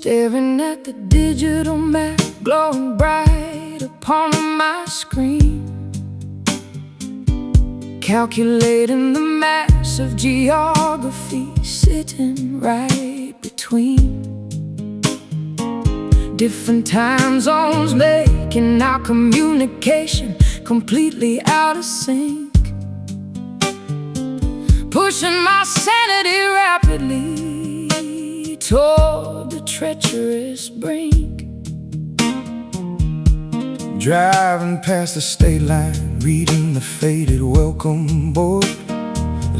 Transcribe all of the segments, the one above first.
staring at the digital map glowing bright upon my screen, calculating the mass of geography sitting right between different time zones, making our communication completely out of sync, pushing my sanity rapidly toward the treacherous brink. Driving past the state line, reading the faded welcome board,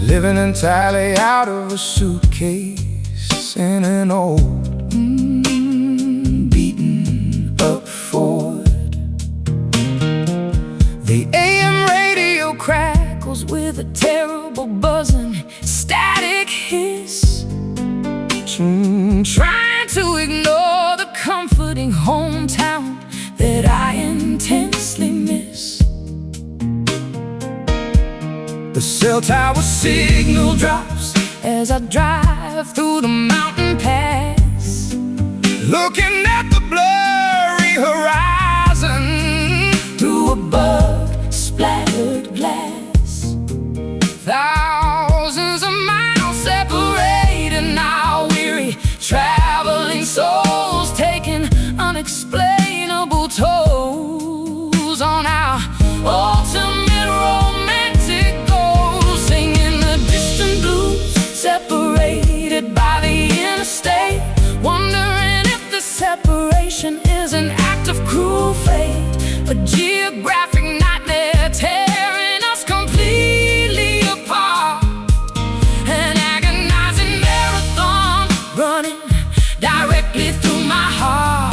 living entirely out of a suitcase in an old beaten up Ford. The AM radio crackles with a terrible buzzing static hiss, trying to ignore the comforting hometown that I intensely miss. The cell tower signal drops as I drive through the mountain pass, looking at the blurry horizon through a bug-splattered glass. Thousands of miles separated, now weary traveling souls taking unexplainable tolls on our ultimate romantic goals, singing the distant blues, separated by the interstate, wondering if the separation is an act of cruel fate, a geographic nightmare tearing us completely apart, an agonizing marathon running directly through my heart.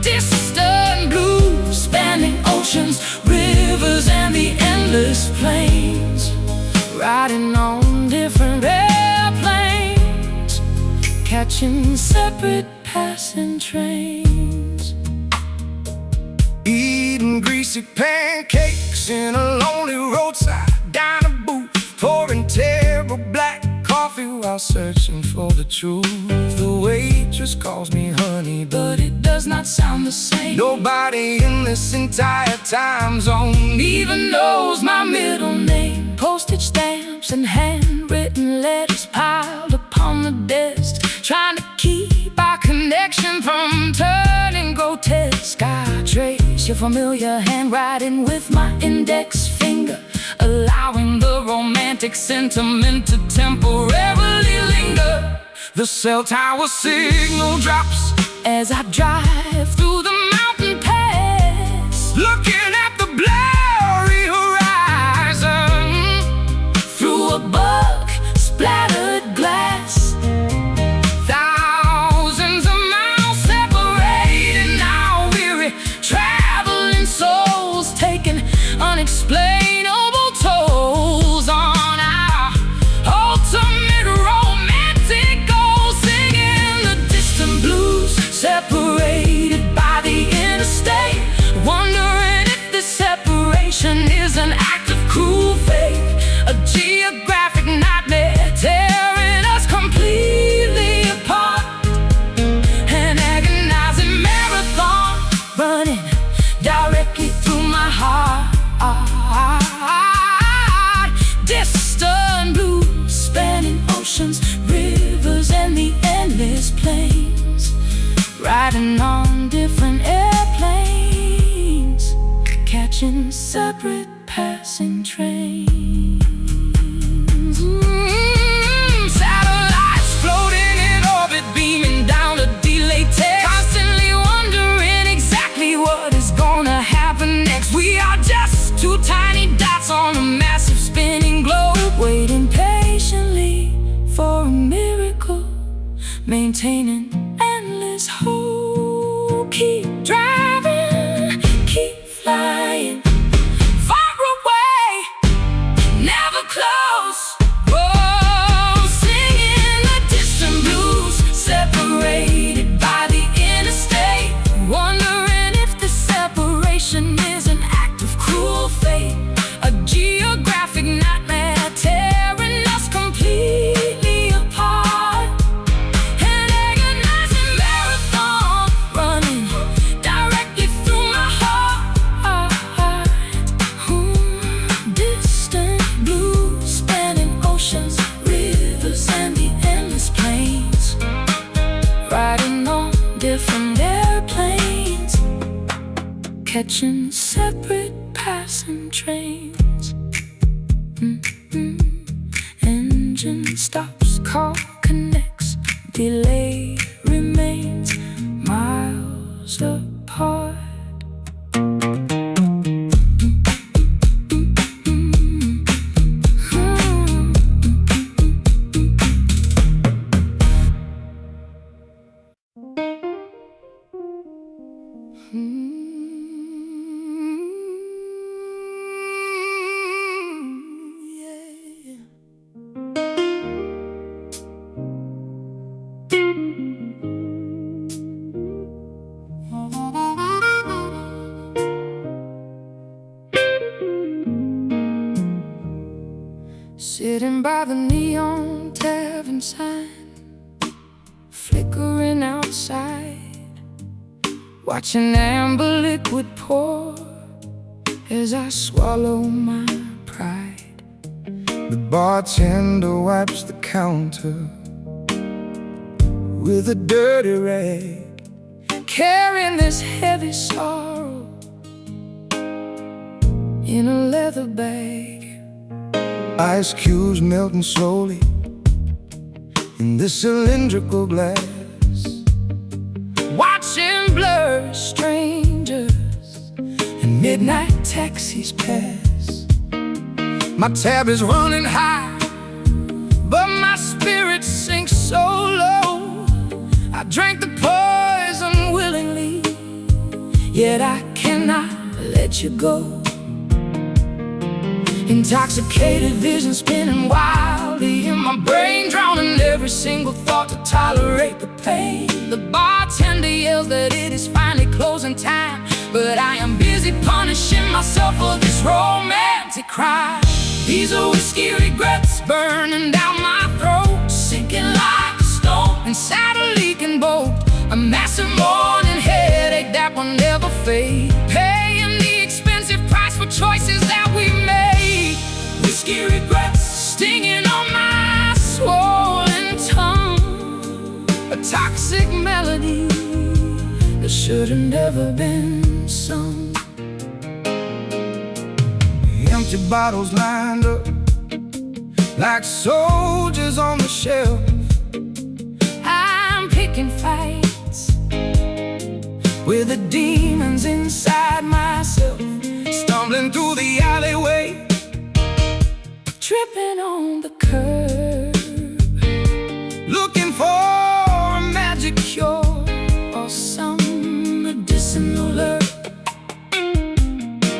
Distant blues spanning oceans, rivers, and the endless plains, riding on different airplanes, catching separate passing trains, eating greasy pancakes in a lonely roadside diner booth, pouring terrible black coffee while searching for the truth. The waitress calls me honey, but it does not sound the same. Nobody in this entire time zone even knows my middle name. Postage stamps and handwritten letters piled upon the desk, trying to keep our connection from turning grotesque. I trace your familiar handwriting with my index finger, allowing the romantic sentiment to temporarily linger. The cell tower signal drops as I drive through the mountain pass, looking at the blurry horizon through a bug-splattered glass. Thousands of miles separated, now weary traveling souls taking unexplainable tolls on our ultimate romantic goals, singing the distant blues, separated by the interstate, wondering if this separation is an act of cruel fate, a geographic nightmare tearing us completely apart, an agonizing marathon running directly through my heart. Distant blues spanning oceans, rivers, and the endless plains, riding on different airplanes, catching separate passing trains. Satellites floating in orbit, beaming down a delayed text, constantly wondering exactly what is gonna happen next. We are just two tiny dots on a massive spinning globe, waiting patiently for a miracle, maintaining endless hope. Keep driving, keep flying, far away, never close. Oh, singing the distant blues, separated by the interstate, wondering if the separation is an act of cruel fate, a geographic nightmare tearing us completely apart, passing trains. Engine stops, call connects, delay remains, miles apart. Sitting by the neon tavern sign, flickering outside, watching amber liquid pour as I swallow my pride. The bartender wipes the counter with a dirty rag, carrying this heavy sorrow in a leather bag. Ice cubes melting slowly in this cylindrical glass, watching blur strangers and midnight taxis pass. my tab is running high, but my spirit sinks so low. I drank the poison willingly, yet I cannot let you go. Intoxicated vision spinning wildly in my brain, drowning every single thought to tolerate the pain. The bartender yells that it is finally closing time, but I am busy punishing myself for this romantic crime. These are whiskey regrets burning down my throat, sinking like a stone inside a leaking boat. A massive morning headache that will never fade, paying the expensive price for choices that we made. Whiskey regrets stinging on my swollen tongue, a toxic melody that should have never been sung. empty bottles lined up like soldiers on the shelf. I'm picking fights with the demons inside myself, Stumbling through the alleyway, tripping on the curb, looking for a magic cure or some medicinal herb.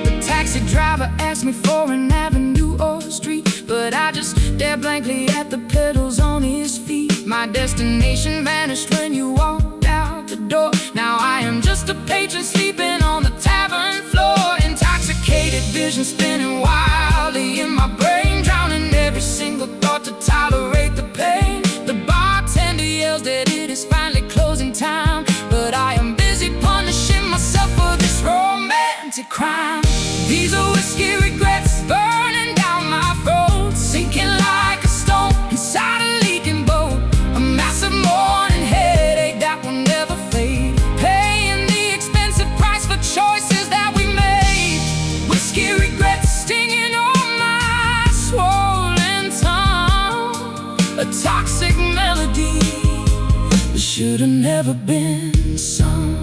The taxi driver asked me for an avenue or street, but I just stared blankly at the pedals on his feet. My destination vanished when you walked out the door. Now I am just a patron sleeping on the tavern floor. Intoxicated vision spinning wildly in my brain, drowning every single thought to tolerate the pain. The bartender yells that it is finally closing time, but I am busy punishing myself for this romantic crime. These are whiskey regrets burning down my throat, sinking like a stone inside a leaking boat. A massive morning headache that will never fade, paying the expensive price for choices that we made. Whiskey regrets stinging on my swollen tongue, a toxic melody that should have never been sung.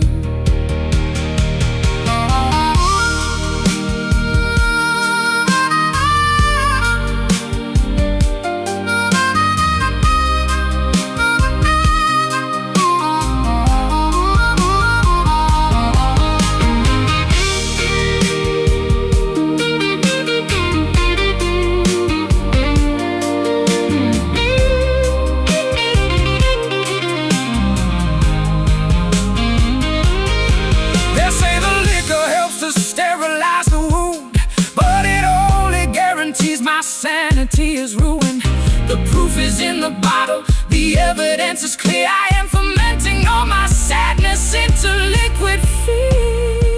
Sanity is ruined. The proof is in the bottle, the evidence is clear. I am fermenting all my sadness into liquid fear.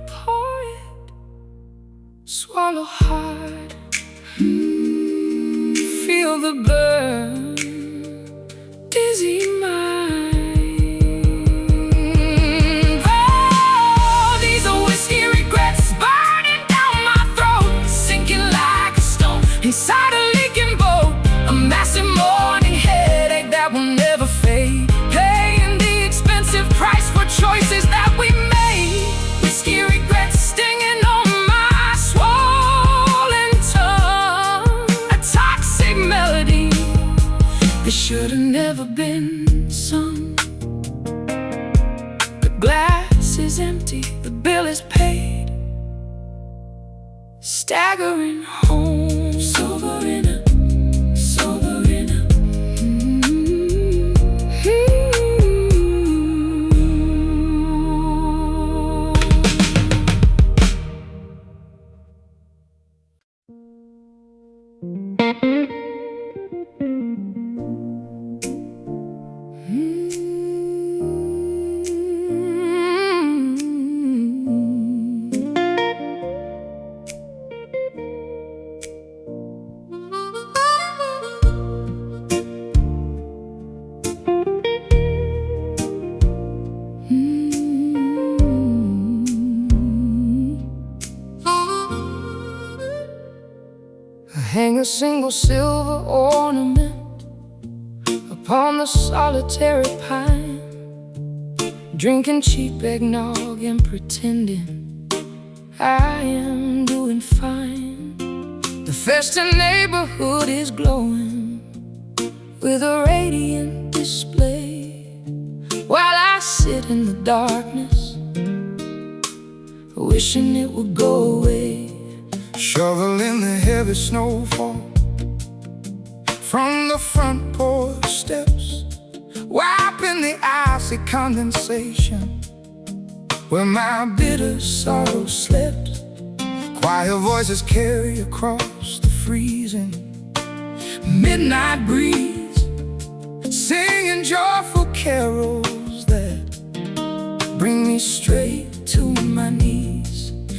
Pour it, swallow hard, feel the burn, dizzy mind. Oh, these are whiskey regrets burning never been sung. The glass is empty, the bill is paid. Staggering home, sober in a hang a single silver ornament upon the solitary pine, drinking cheap eggnog and pretending I am doing fine. The festive neighborhood is glowing with a radiant display, while I sit in the darkness wishing it would go away. Shoveling the heavy snowfall from the front porch steps, wiping the icy condensation where my bitter sorrow slept. Quiet voices carry across the freezing midnight breeze, singing joyful carols that bring me straight to my knees.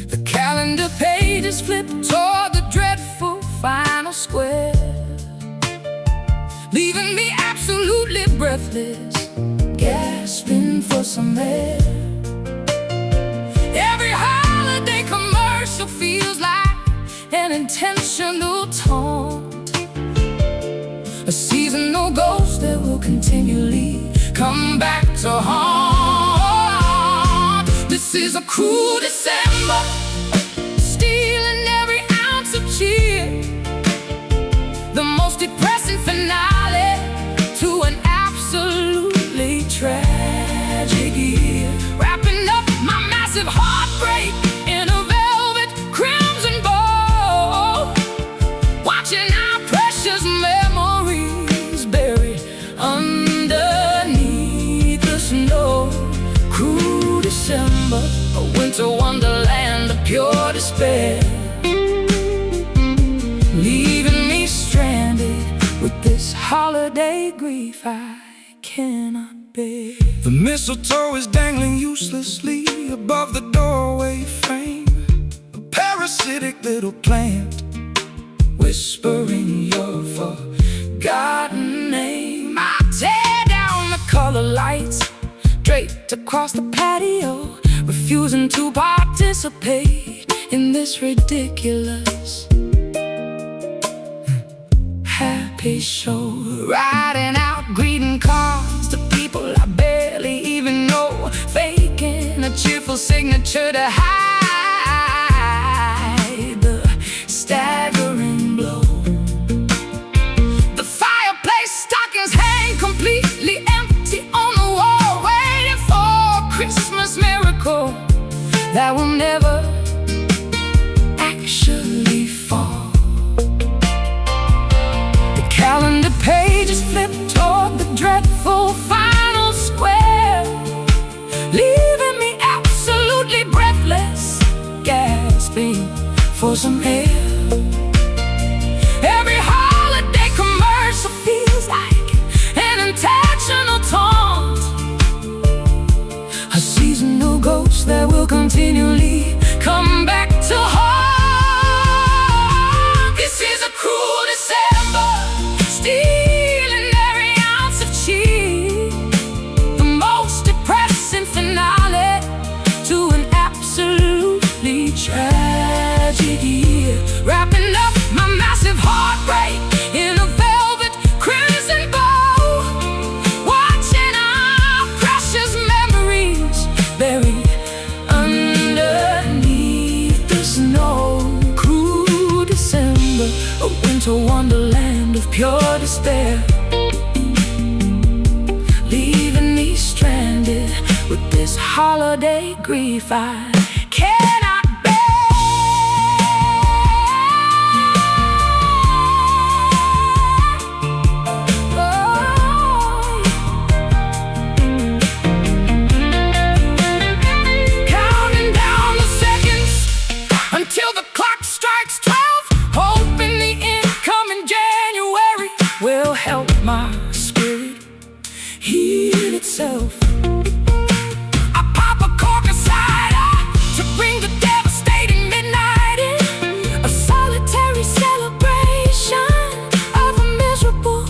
The calendar pages flip toward the dreadful final square, leaving me absolutely breathless, gasping for some air. Every holiday commercial feels like an intentional taunt, a seasonal ghost that will continually come back to haunt. This is a cruel December, stealing every ounce of cheer, the most depressing finale to an absolutely tragic year. Wrapping up my massive heartbreak in a velvet crimson bow, watching our precious memories buried underneath the snow. Cruel December, a winter wonderland of pure despair, leaving me stranded with this holiday grief I cannot bear. The mistletoe is dangling uselessly above the doorway frame, a parasitic little plant whispering your forgotten name. I tear down the color lights draped across the patio, refusing to participate in this ridiculous happy show. Writing out greeting cards to people I barely even know, faking a cheerful signature to hide the staggering blow. The fireplace stockings hang completely empty on the wall, waiting for a Christmas miracle that will never actually fall. Calendar pages flip toward the dreadful final square, leaving me absolutely breathless, gasping for some air. Every holiday commercial feels like an intentional taunt, a seasonal ghost that will continually come back to haunt. This is a cruel December, stealing every ounce of cheer, the most depressing finale to an absolutely tragic year. Wrapping up my massive heartbreak in a velvet crimson bow, watching our precious memories buried underneath the snow. Cruel December, a winter wonderland of pure despair, holiday grief I cannot bear. Counting down the seconds until the clock strikes 12, hoping the incoming January will help my spirit heal itself. I pop a cork of cider to bring the devastating midnight in, a solitary celebration of a miserable,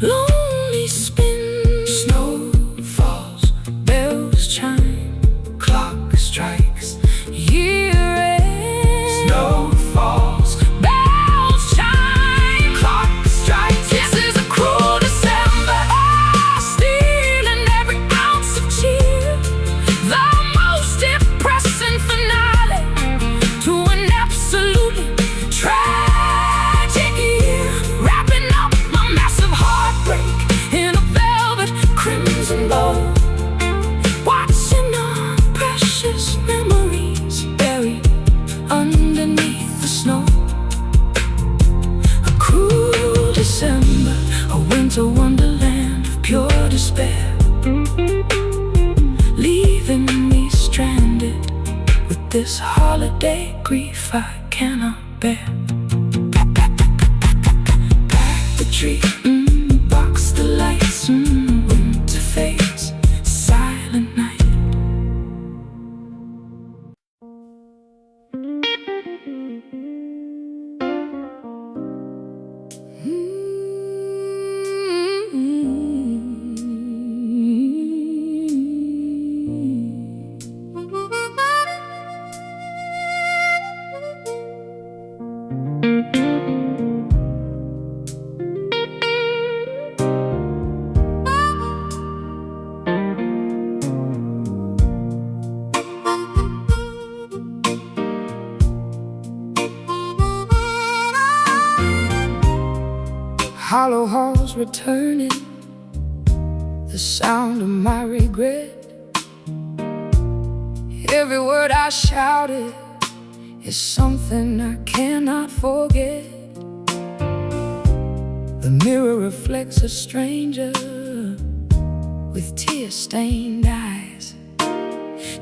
lonely spin. Snow falls, bells chime, clock strikes, year end. Snow falls, bells chime, clock strikes. This is a cruel December, stealing every ounce of cheer. The most depressing finale to an absolutely tragic year. Wrapping up my massive heartbreak in a velvet crimson bow, watching our precious memories buried underneath the snow. A cruel December, a winter wonderland of pure despair, leaving me stranded with this holiday grief I cannot bear. Pack the tree, box the lights, winter fades, silent night. Hollow halls returning, the sound of my regret. Every word I shouted is something I cannot forget. The mirror reflects a stranger with tear-stained eyes,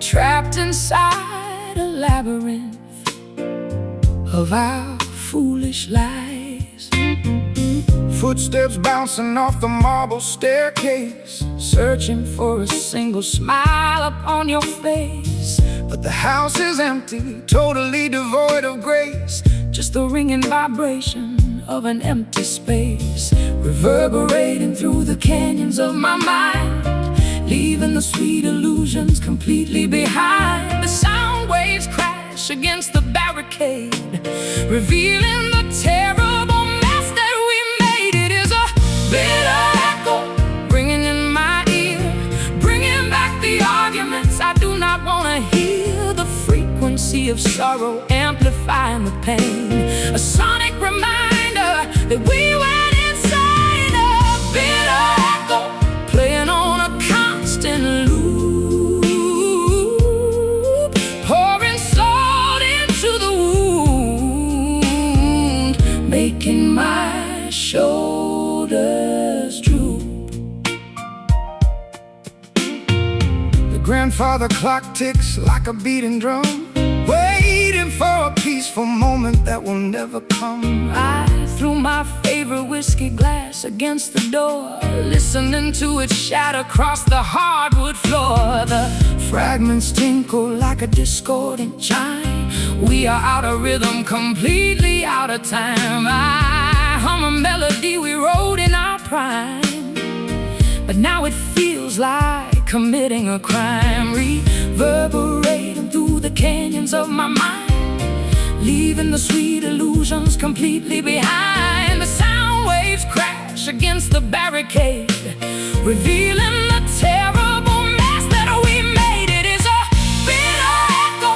trapped inside a labyrinth of our foolish lies. Footsteps bouncing off the marble staircase, Searching for a single smile upon your face, but the house is empty, totally devoid of grace. just the ringing vibration of an empty space, reverberating through the canyons of my mind, leaving the sweet illusions completely behind. The sound waves crash against the barricade, revealing the terrible mess that we made. It is a bitter echo ringing in my ear, bringing back the arguments I do not want to hear. The frequency of sorrow amplifying the pain, a sonic reminder that we went insane. A bitter echo playing on a constant loop, pouring salt into the wound, making my shoulders droop. The grandfather clock ticks like a beating drum, waiting for a peaceful moment that will never come. I threw my favorite whiskey glass against the door, listening to it shatter across the hardwood floor. The fragments tinkle like a discordant chime. We are out of rhythm, completely out of time. I hum a melody we wrote in our prime, but now it feels like committing a crime, reverberating through the canyons of my mind, leaving the sweet illusions completely behind. The sound waves crash against the barricade, revealing the terrible mess that we made. It is a bitter echo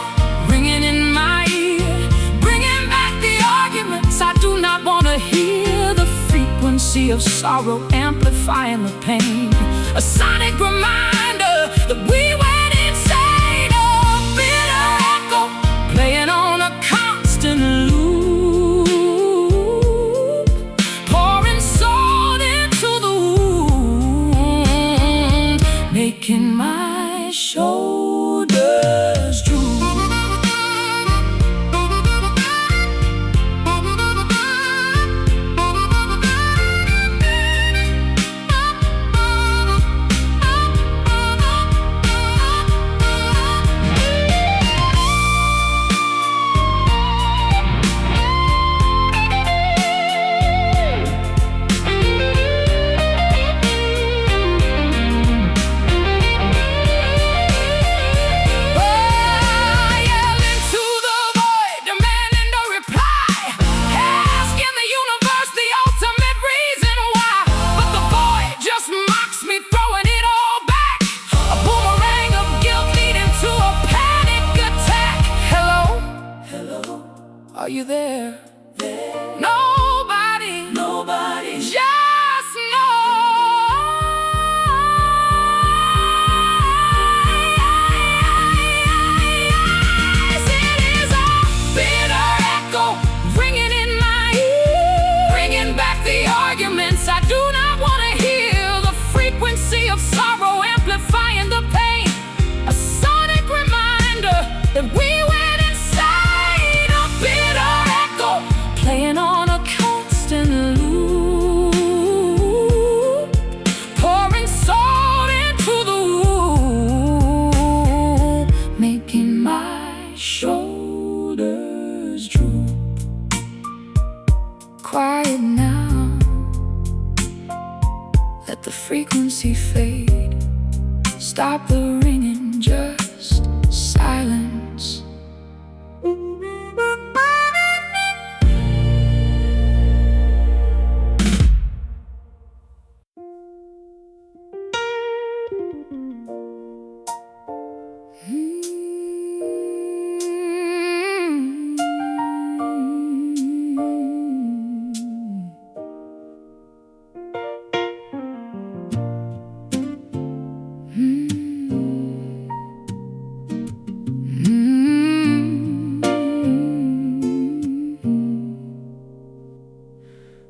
ringing in my ear, bringing back the arguments I do not want to hear. The frequency of sorrow amplifying the pain, a sonic reminder that Are you there? Nobody, nobody, just knows. It is a bitter echo ringing in my ear, bringing back the arguments I do not want to hear. The frequency of sorrow amplifying the pain, a sonic reminder that we went insane. A bitter echo playing on a constant loop, pouring salt into the wound, making my shoulders droop. Quiet now, let the frequency fade. Stop the ringing, just silence.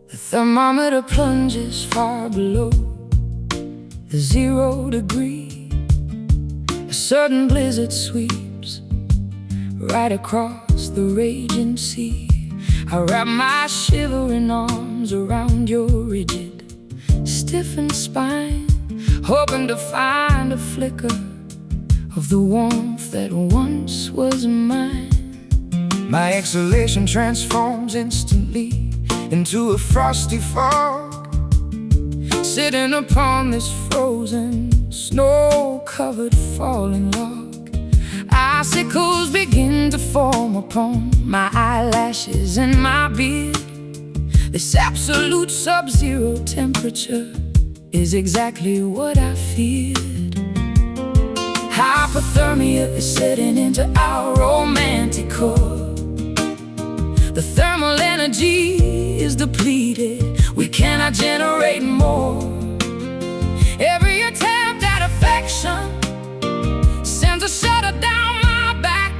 The thermometer plunges far below the 0 degree. A sudden blizzard sweeps right across the raging sea. I wrap my shivering arms around your rigid, stiffened spine, hoping to find a flicker of the warmth that once was mine. My exhalation transforms instantly into a frosty fog, sitting upon this frozen, snow-covered falling log. Icicles begin to form upon my eyelashes and my beard. This absolute sub-zero temperature is exactly what I feared. Hypothermia is setting into our romantic core. The thermal energy is depleted, we cannot generate more. Every attempt at affection sends a shudder down my back.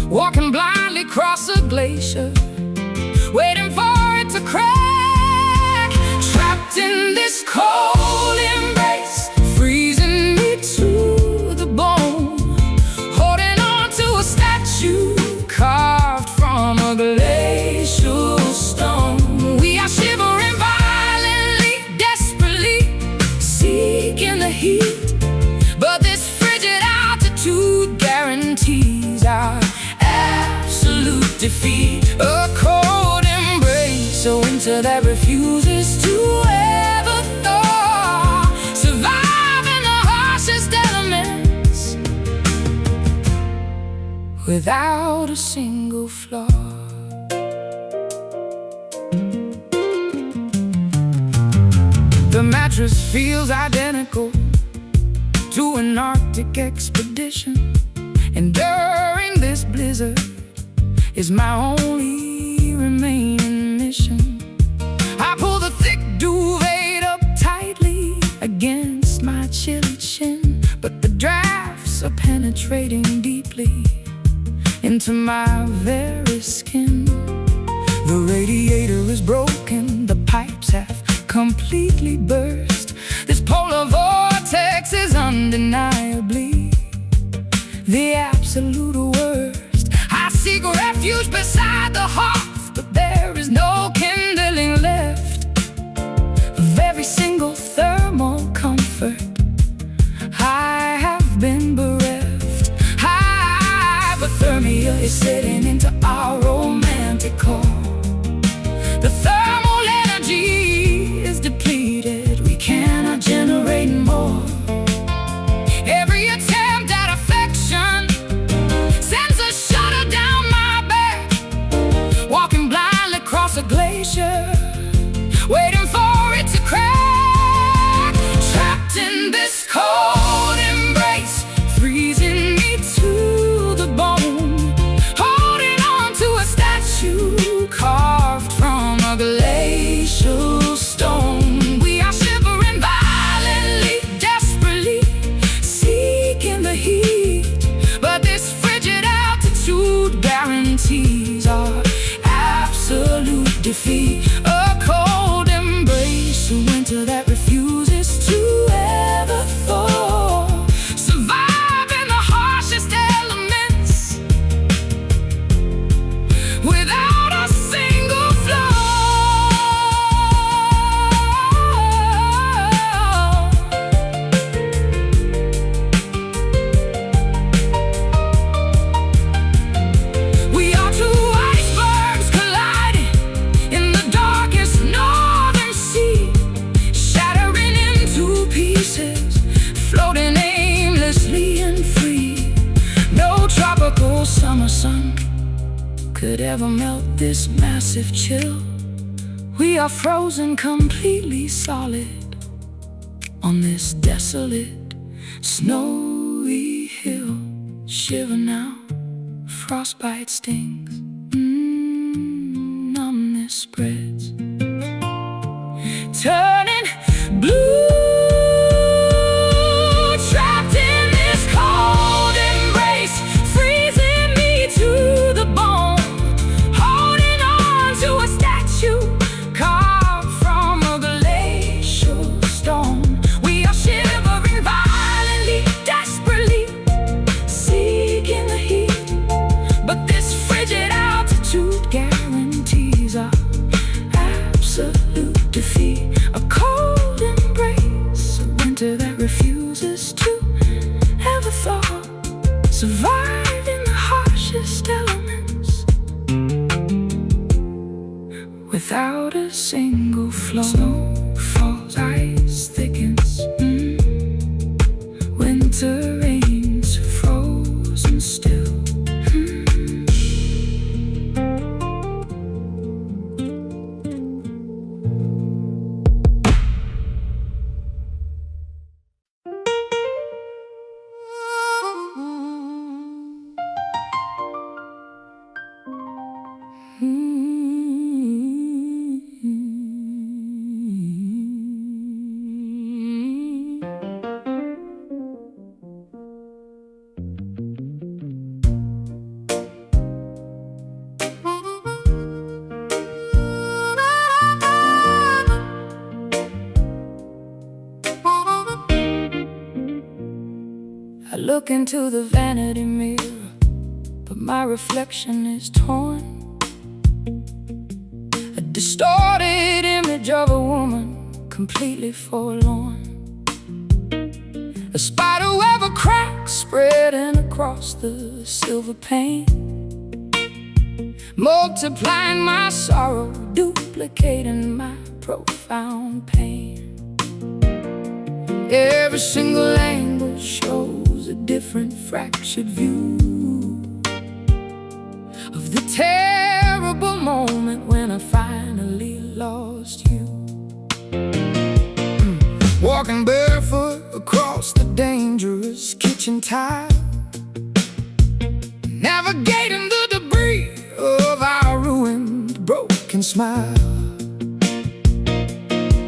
Walking blindly across a glacier, waiting for it to crack. Trapped in this cold embrace, freezing me to the bone, holding on to a statue carved from a glacial stone. We are shivering violently, desperately seeking the heat, but this frigid altitude guarantees our absolute defeat. A cold embrace, a winter that refuses to ever thaw, surviving the harshest elements without a single flaw. The mattress feels identical to an Arctic expedition, and during this blizzard is my only remaining mission. I pull the thick duvet up tightly against my chilly chin, but the drafts are penetrating deeply into my very skin. The radiator is broken, the pipes have completely burst. This polar vortex is undeniably the absolute worst. I seek refuge beside the hearth, but there is no kindling left of every single thermal comfort I have been bereft. Hypothermia is setting into our romantic core. The thermal energy is depleted, we cannot generate more. Every attempt at affection sends a guarantees our absolute defeat. A cold embrace, a winter that refuses to ever thaw. Survive in the harshest elements without a single flaw. We are two icebergs colliding in the darkest northern sea, shattering into pieces, floating aimlessly and free. No tropical summer sun could ever melt this massive chill. We are frozen completely solid on this desolate, snowy hill. Shiver now, frostbite stings, numbness spreads, turning blue. Trapped in this cold embrace, freezing me to the bone, holding on to a statue carved from a glacial stone. We are shivering violently, desperately seeking the heat, but this frigid altitude guarantees our absolute defeat. A cold embrace, a winter that refuses to ever thaw. Survive in the harshest elements without a single flaw. Snow falls, ice thickens, winter rains frozen still. I look into the vanity mirror, but my reflection is torn. A distorted image of a woman, completely forlorn. A spider web of cracks spreading across the silver pane, multiplying my sorrow, duplicating my profound pain. Every single angle shows a different fractured view of the terrible moment when I finally lost you. Walking barefoot across the dangerous kitchen tile, navigating the debris of our ruined, broken smile.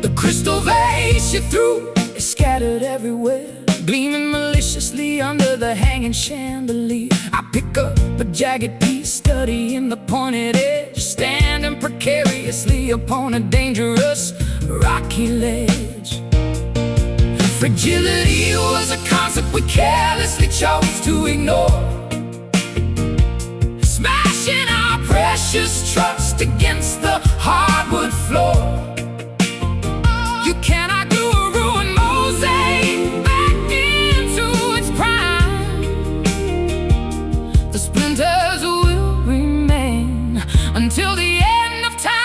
The crystal vase you threw is scattered everywhere, gleaming maliciously under the hanging chandelier. I pick up a jagged piece, studying the pointed edge, standing precariously upon a dangerous, rocky ledge. Fragility was a concept we carelessly chose to ignore, smashing our precious trust against the hardwood floor. You cannot glue a ruined mosaic back into its prime. The splinters will remain until the end of time.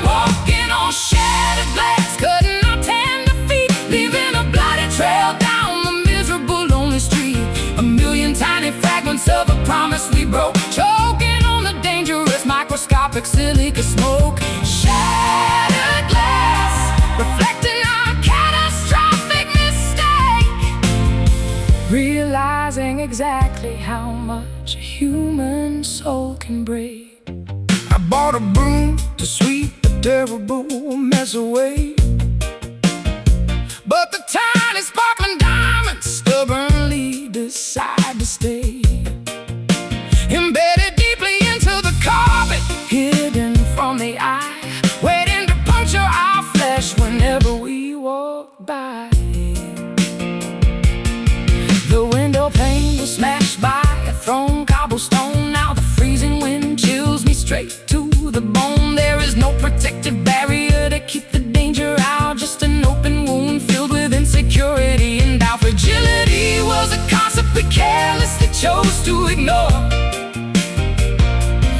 Walking on shattered glass, cutting our tender feet, leaving a bloody trail down the miserable, lonely street. A million tiny fragments of a promise we broke, choking on the dangerous microscopic silica smoke. Shattered glass, reflecting our catastrophic mistake, realizing exactly how much a human soul can break. I bought a broom to sweep the terrible mess away, but the tiny sparkling diamonds stubbornly decide to stay. cobblestone. Now the freezing wind chills me straight to the bone. There is no protective barrier to keep the danger out, just an open wound filled with insecurity and doubt. Fragility was a concept we carelessly chose to ignore,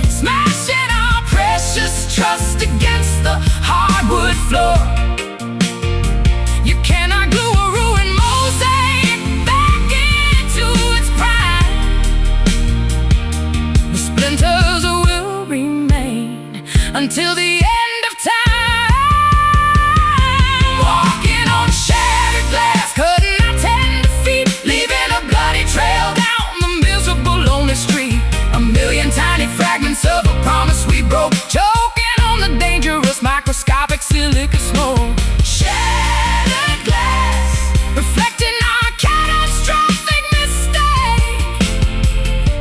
smashing our precious trust against the hardwood floor. You cannot glue a ruined mosaic back into its prime. The splinters will remain until the end of time. Walking on shattered glass, cutting our tender feet, leaving a bloody trail down the miserable lonely street. A million tiny fragments of a promise we broke, choking on the dangerous microscopic silica smoke. Shattered glass, reflecting our catastrophic mistake,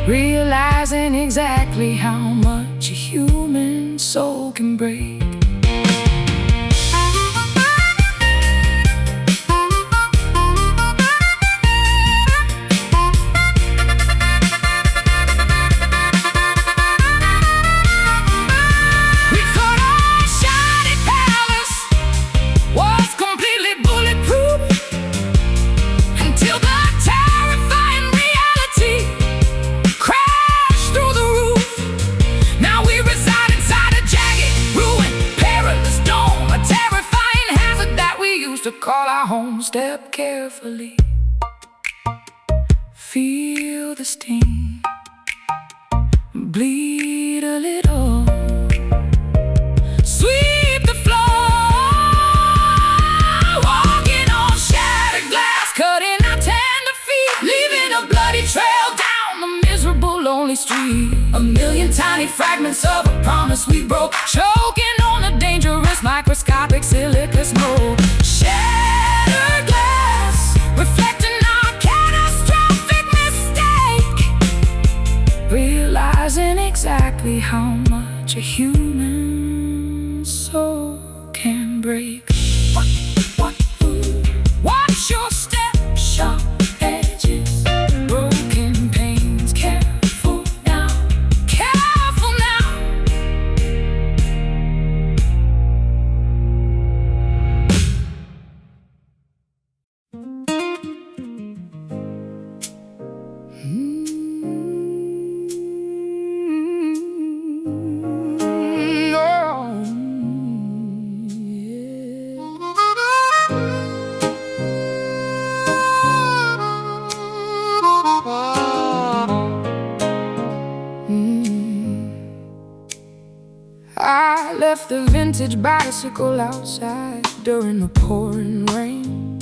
realizing exactly how much a human soul can break. To call our home, step carefully, feel the sting, bleed a little, sweep the floor. Walking on shattered glass, cutting our tender feet, leaving a bloody trail down the miserable lonely street. A million tiny fragments of a promise we broke, choking on the dangerous microscopic silica smoke. Shattered glass, reflecting our catastrophic mistake, realizing exactly how much a human soul can break. Watch your step, sharp edges, broken pains. Careful now, careful now. I left the vintage bicycle outside during the pouring rain.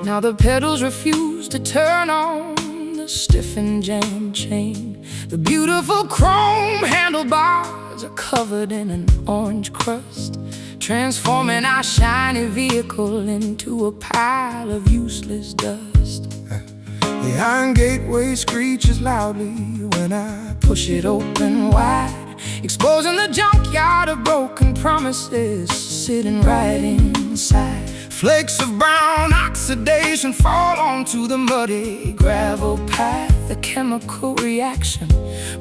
Now the pedals refuse to turn on the stiff and jammed chain. The beautiful chrome handlebars are covered in an orange crust, transforming our shiny vehicle into a pile of useless dust. The iron gateway screeches loudly when I push it open wide, exposing the junkyard of broken promises sitting right inside. Flakes of brown oxidation fall onto the muddy gravel path, the chemical reaction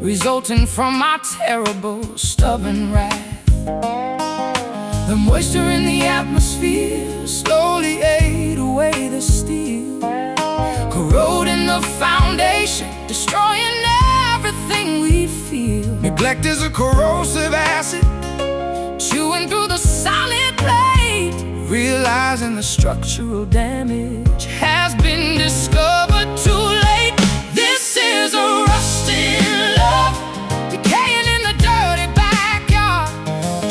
resulting from our terrible stubborn wrath. The moisture in the atmosphere slowly ate away the steel, corroding the foundation, destroying everything we feel. Neglect is a corrosive acid, chewing through the solid plate, realizing the structural damage has been discovered too late. This is a rusting love, decaying in the dirty backyard.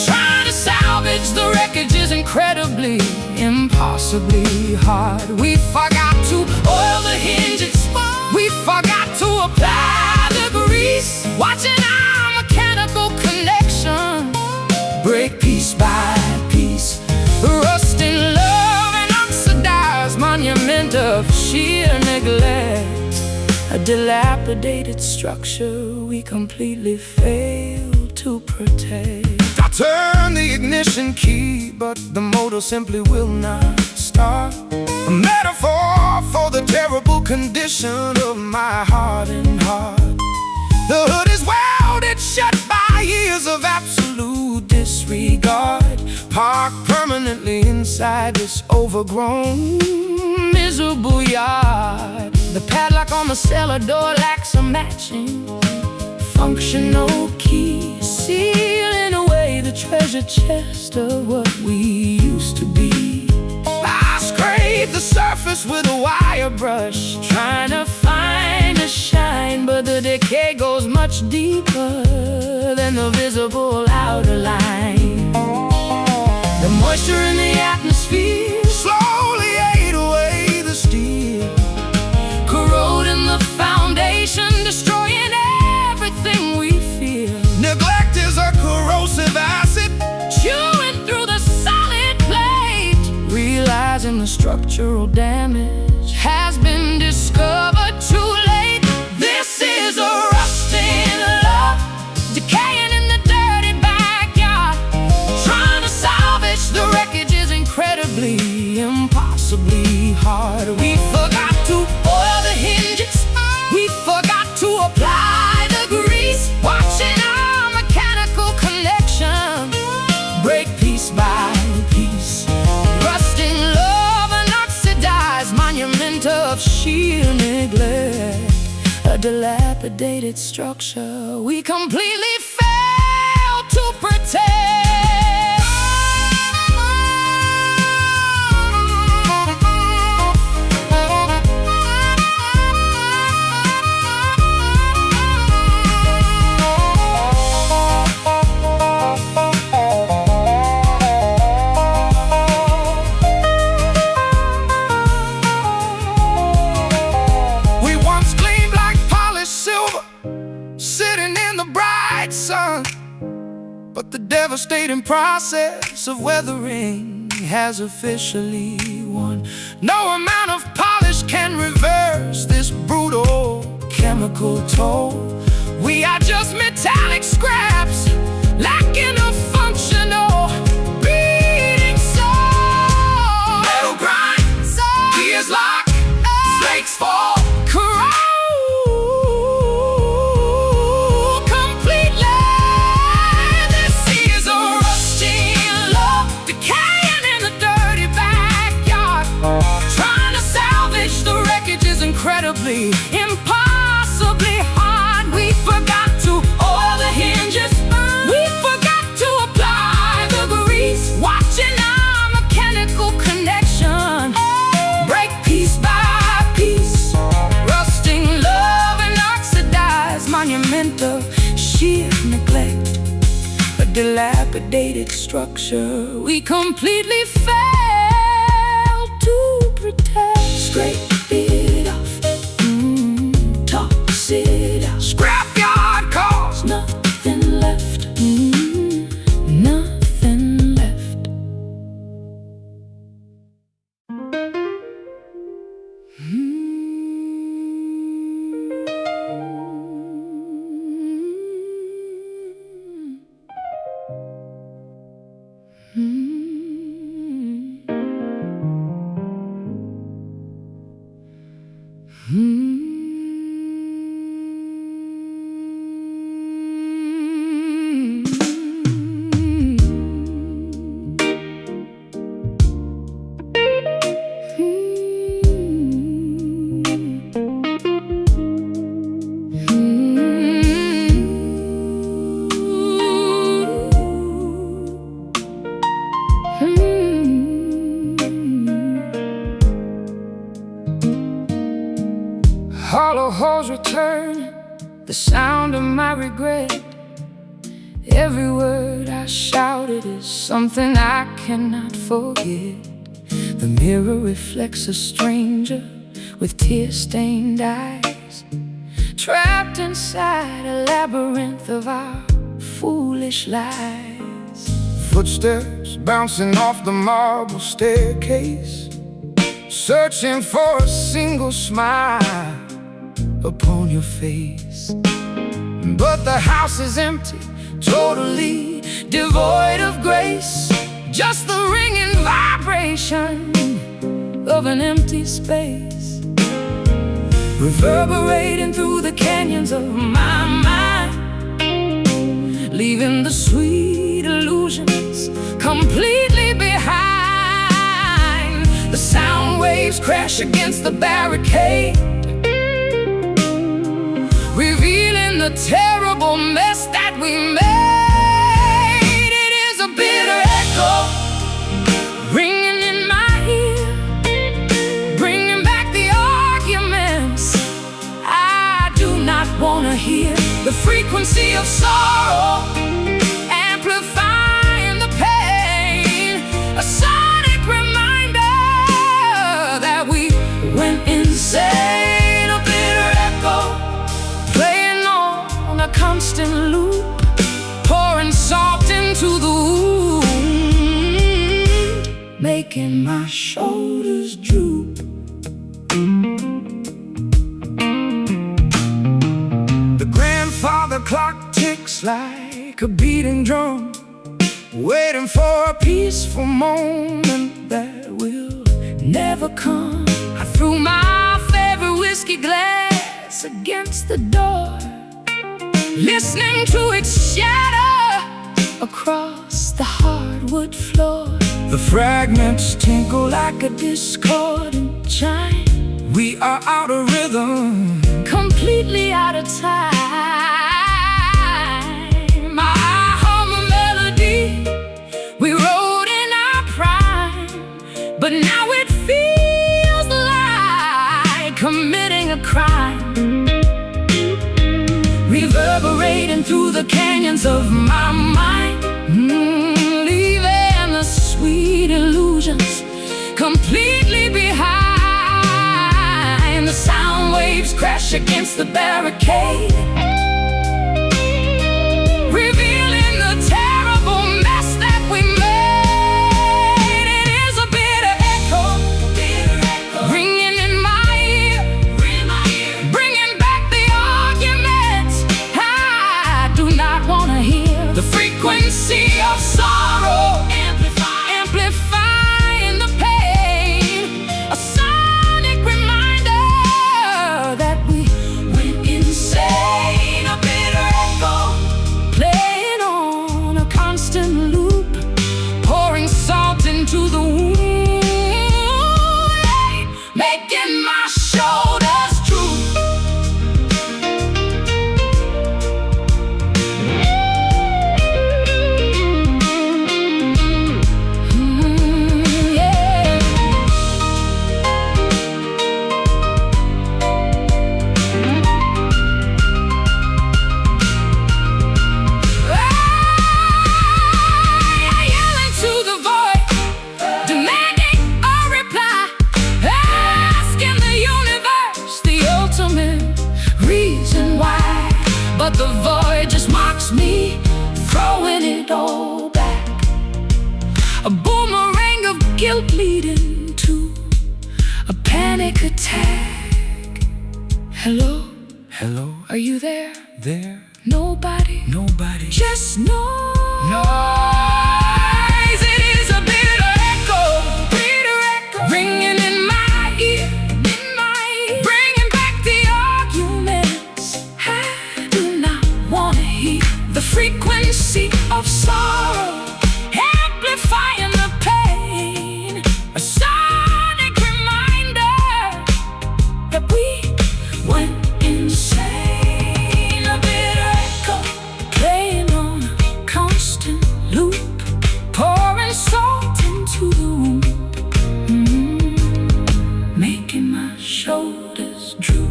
Trying to salvage the wreckage is incredibly, impossibly hard. We forgot to oil the hinges, we forgot to apply the grease, watching our mechanical connection break piece by piece. Rusting love, an oxidized monument of sheer neglect, a dilapidated structure we completely failed to protect. I turn the ignition key, but the motor simply will not start. A metaphor for the terrible condition of my hardened heart. disregard, parked permanently inside this overgrown, miserable yard. The padlock on the cellar door lacks a matching functional key, sealing away the treasure chest of what we used to be. I scrape the surface with a wire brush, trying to find a shine, but the decay goes much deeper than the visible outer line. The moisture in the atmosphere slowly ate away the steel, corroding the foundation, destroying everything we feel. Neglect is a corrosive acid, chewing through the solid plate. Realizing the structural damage has been discovered too late. This is a rusting love, decaying in the dirty backyard. Trying to salvage the wreckage is incredibly, impossibly hard. We forgot to oil the hinges, we forgot to apply the grease, watching our mechanical connection break piece by piece. Rusting love, an oxidized monument of sheer neglect, a dilapidated structure we completely failed to protect. But the devastating process of weathering has officially won. No amount of polish can reverse this brutal chemical toll. We are just metallic scraps, lacking a functional beating soul. Metal grinds, gears lock, flakes fall, incredibly, impossibly hard. We forgot to oil the hinges, we forgot to apply the grease, watching our mechanical connection break piece by piece. Rusting love, and oxidized monument of sheer neglect, a dilapidated structure we completely failed to protect. Scrape it off, toss it out, scrapyard calls, nothing left, nothing left. Hollow holes return, the sound of my regret. Every word I shouted is something I cannot forget. The mirror reflects a stranger with tear-stained eyes, trapped inside a labyrinth of our foolish lies. Footsteps bouncing off the marble staircase, searching for a single smile upon your face. But the house is empty, totally devoid of grace. Just the ringing vibration of an empty space, reverberating through the canyons of my mind, leaving the sweet illusion illusions completely behind. The sound waves crash against the barricade, revealing the terrible mess that we made. It is a bitter echo ringing in my ear, bringing back the arguments I do not want to hear. The frequency of sorrow amplifying the pain, a sonic reminder that we went insane. A bitter echo playing on a constant loop, pouring salt into the wound, making my shoulders droop. The grandfather clock ticks like a beating drum, waiting for a peaceful moment that will Never come. I threw my favorite whiskey glass against the door, listening to its shadow across the hardwood floor. the fragments tinkle like Like a discordant chime, we are out of rhythm, completely out of time. I hum a melody we wrote in our prime, but now it feels like committing a crime, reverberating through the canyons of my mind, leaving the sweet illusions completely behind. The sound waves crash against the barricade, revealing the terrible mess that we made. It is a bitter echo ringing in my ear, bringing back the arguments I do not want to hear. The frequency of sorrow amplifying the pain, a sonic reminder that we went insane. A bitter echo playing on a constant loop, pouring salt into the wound, making my shoulders droop. Yeah. Yelling to the void, demanding a reply, asking the universe the ultimate reason why. But the void just mocks me, throwing it all back, a boomerang of guilt leading to a panic attack. Hello, hello, are you there? there, Nobody, nobody, just noise. noise. It is a bitter echo ringing in my ear, bringing back the arguments I do not want to hear. The frequency of sorrow amplifying the pain, a sonic reminder that we went insane. A bitter echo playing on a constant loop, pouring salt into the wound, making my shoulders droop.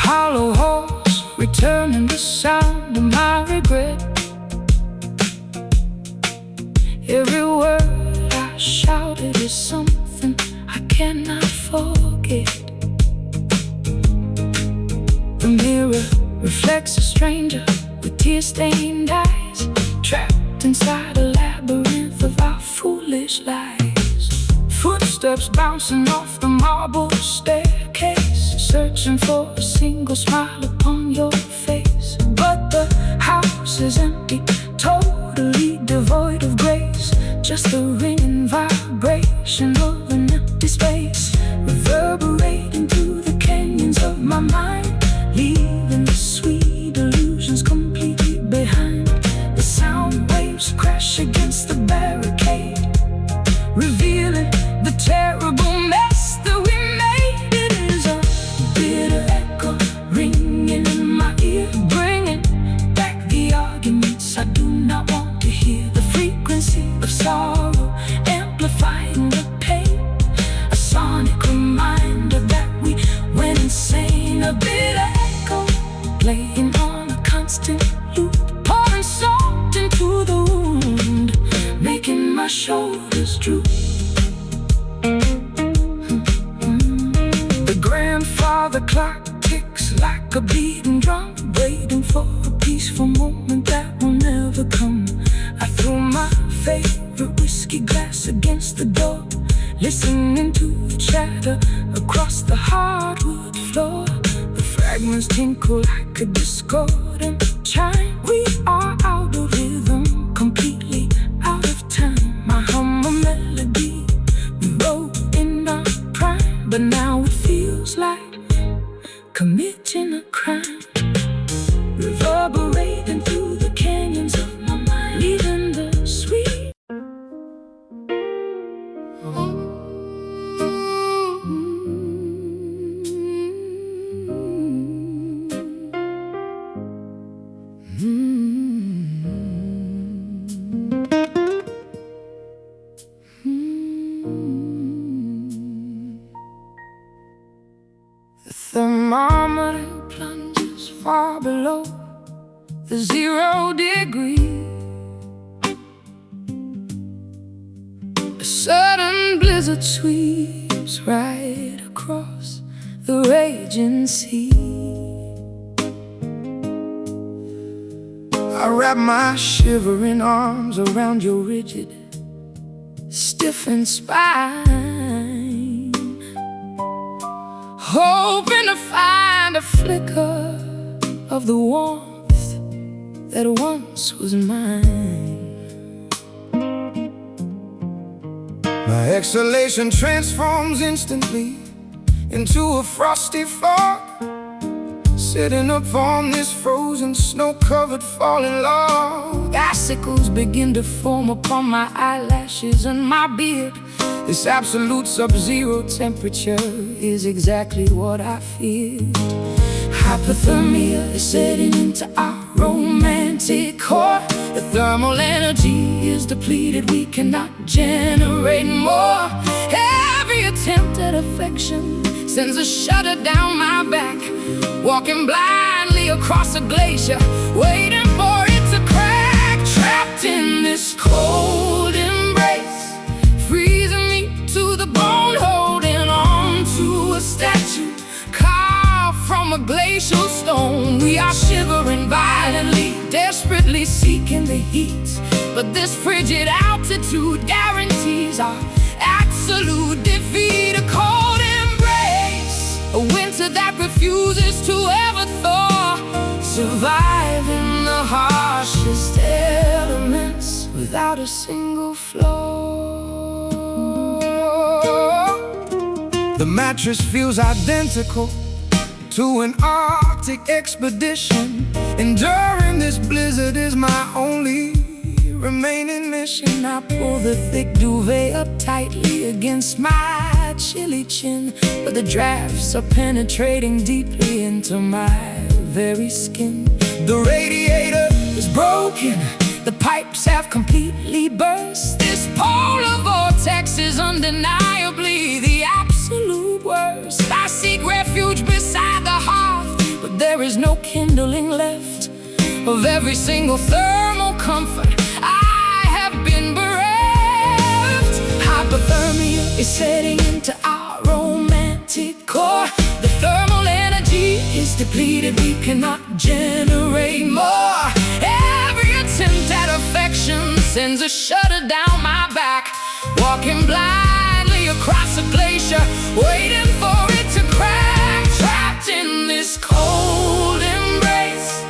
Hollow halls returning the sound of my regret. Every word I shouted is something I cannot forget. The mirror reflects a stranger with tear-stained eyes, trapped inside a labyrinth of our foolish lies. Footsteps bouncing off the marble staircase, searching for a single smile upon your face. But the house is empty, totally devoid of grace, just the ringing vibration of an empty space, reverberating through the canyons of my mind, leaving the sweet illusions complete. clock ticks like a beating drum, waiting for a peaceful moment that will never come. I threw my favorite whiskey glass against the door, listening to the chatter across the hardwood floor. The fragments tinkle like a discordant chime. We are out of rhythm, completely out of time. I hum a melody we wrote in our prime, but now it feels like committing a crime, reverberating through the canyons of my mind, leaving the sweet. The thermometer plunges far below the 0 degree. A sudden blizzard sweeps right across the raging sea. I wrap my shivering arms around your rigid, stiffened spine, hoping to find a flicker of the warmth that once was mine. My exhalation transforms instantly into a frosty fog, sitting upon this frozen, snow-covered falling log. Icicles begin to form upon my eyelashes and my beard. This absolute sub-zero temperature is exactly what I feared. Hypothermia is setting into our romantic core. The thermal energy is depleted, we cannot generate more. Every attempt at affection sends a shudder down my back, walking blindly across a glacier, waiting for it to crack. Trapped in this cold embrace, freezing me to the bone, holding on to a statue carved from a glacial stone. We are shivering violently, desperately seeking the heat, but this frigid altitude guarantees our absolute defeat. A cold embrace, a winter that refuses to ever thaw, surviving the harshest elements without a single flaw. The mattress feels identical to an Arctic expedition. Enduring this blizzard is my only remaining mission. I pull the thick duvet up tightly against my chilly chin, but the drafts are penetrating deeply into my very skin. The radiator is broken, the pipes have completely burst. This polar vortex is undeniably the absolute worst. I seek refuge beside the hearth, but there is no kindling left of every single thermal comfort I have been bereft. Hypothermia is setting into our romantic core. The thermal energy is depleted, we cannot generate more. Every attempt at affection sends a shudder down my back, walking blindly across a glacier, waiting for it to crack. Trapped in this cold embrace,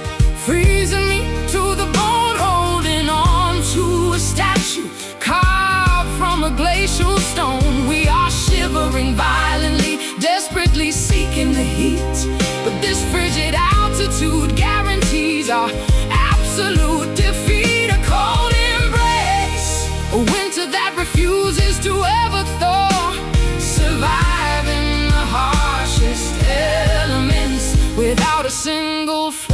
freezing me to the bone, holding on to a statue carved from a glacial stone. We are shivering violently, desperately seeking the heat, but this frigid altitude guarantees our absolute defeat. A cold embrace, a winter that refuses to ever thaw, surviving the harshest elements without a single flaw.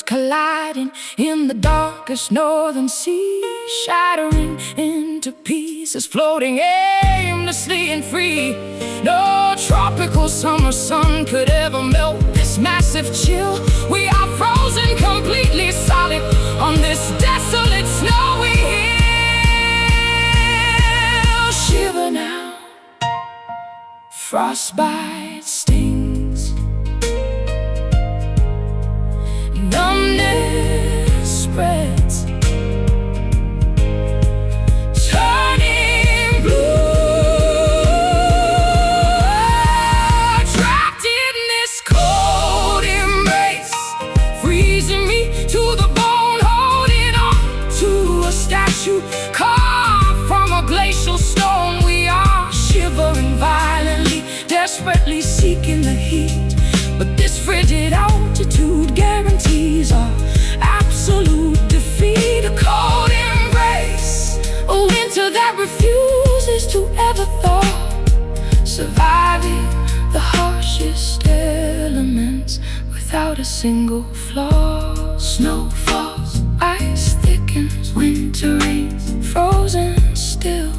colliding in the darkest northern sea, shattering into pieces, floating aimlessly and free. No tropical summer sun could ever melt this massive chill. We are frozen completely solid on this desolate snowy hill. Shiver now, frostbite stings, numbness spreads, turning blue. Trapped in this cold embrace, freezing me to the bone, holding on to a statue carved from a glacial stone. We are shivering violently, desperately seeking the heat, but this frigid altitude guarantees our absolute defeat. A cold embrace, a winter that refuses to ever thaw, surviving the harshest elements without a single flaw. Snow falls, ice thickens, winter reigns, frozen still.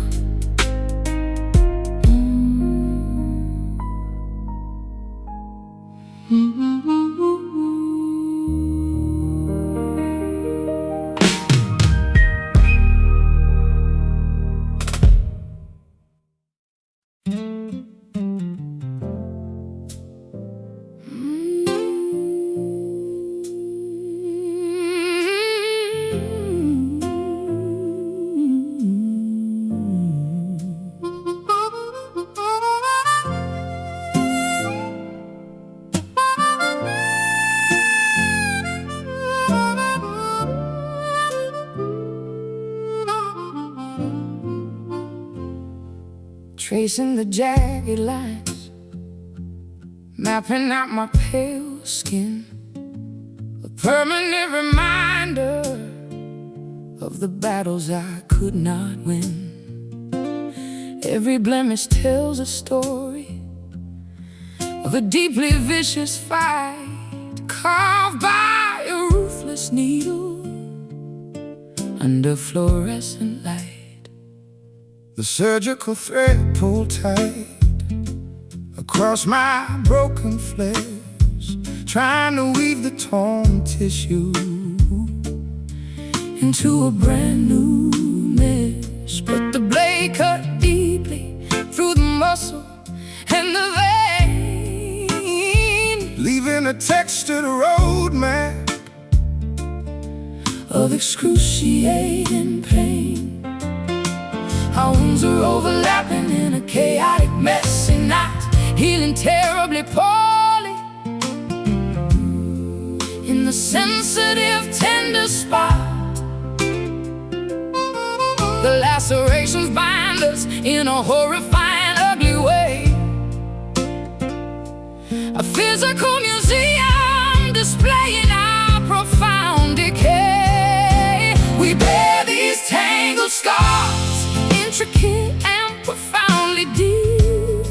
Tracing the jagged lines, mapping out my pale skin, a permanent reminder of the battles I could not win. Every blemish tells a story of a deeply vicious fight, carved by a ruthless needle under fluorescent light. The surgical thread pulled tight across my broken flesh, trying to weave the torn tissue into a brand new mesh. But the blade cut deeply through the muscle and the vein, leaving a textured roadmap of excruciating pain. Our wounds are overlapping in a chaotic, messy knot, healing terribly poorly in the sensitive, tender spot. The lacerations bind us in a horrifying, ugly way. A physical museum displaying our profound decay. We bear these tangled scars, intricate and profoundly deep,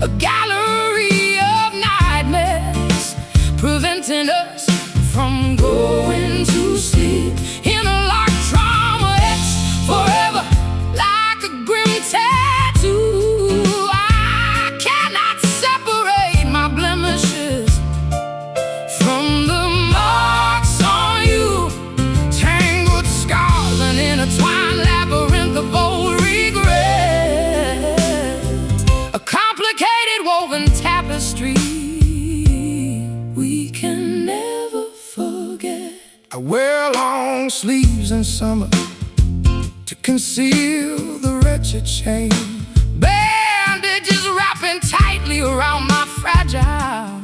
a gallery of nightmares, preventing us from going to sleep. In a locked trauma, it's forever like a grim tattoo. I cannot separate my blemishes from the marks on you. Tangled scars, an intertwined labyrinth of old regret, a complicated woven tapestry we can never forget. I wear long sleeves in summer to conceal the wretched shame, Bandages wrapping tightly around my fragile,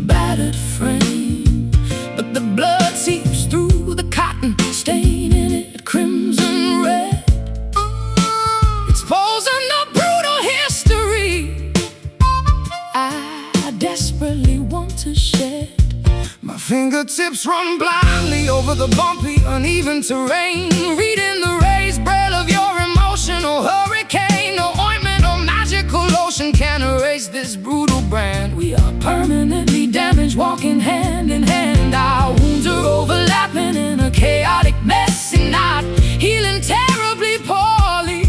battered frame. But the blood seeps through the cotton, staining it crimson red, exposing the brutal history I desperately want to shed. my fingertips run blindly over the bumpy, uneven terrain, Reading the raised braille of your emotional hurricane. No ointment or magical lotion can erase this brutal brand. We are permanently damaged change, walking hand in hand. Our wounds are overlapping in a chaotic, messy knot, healing terribly poorly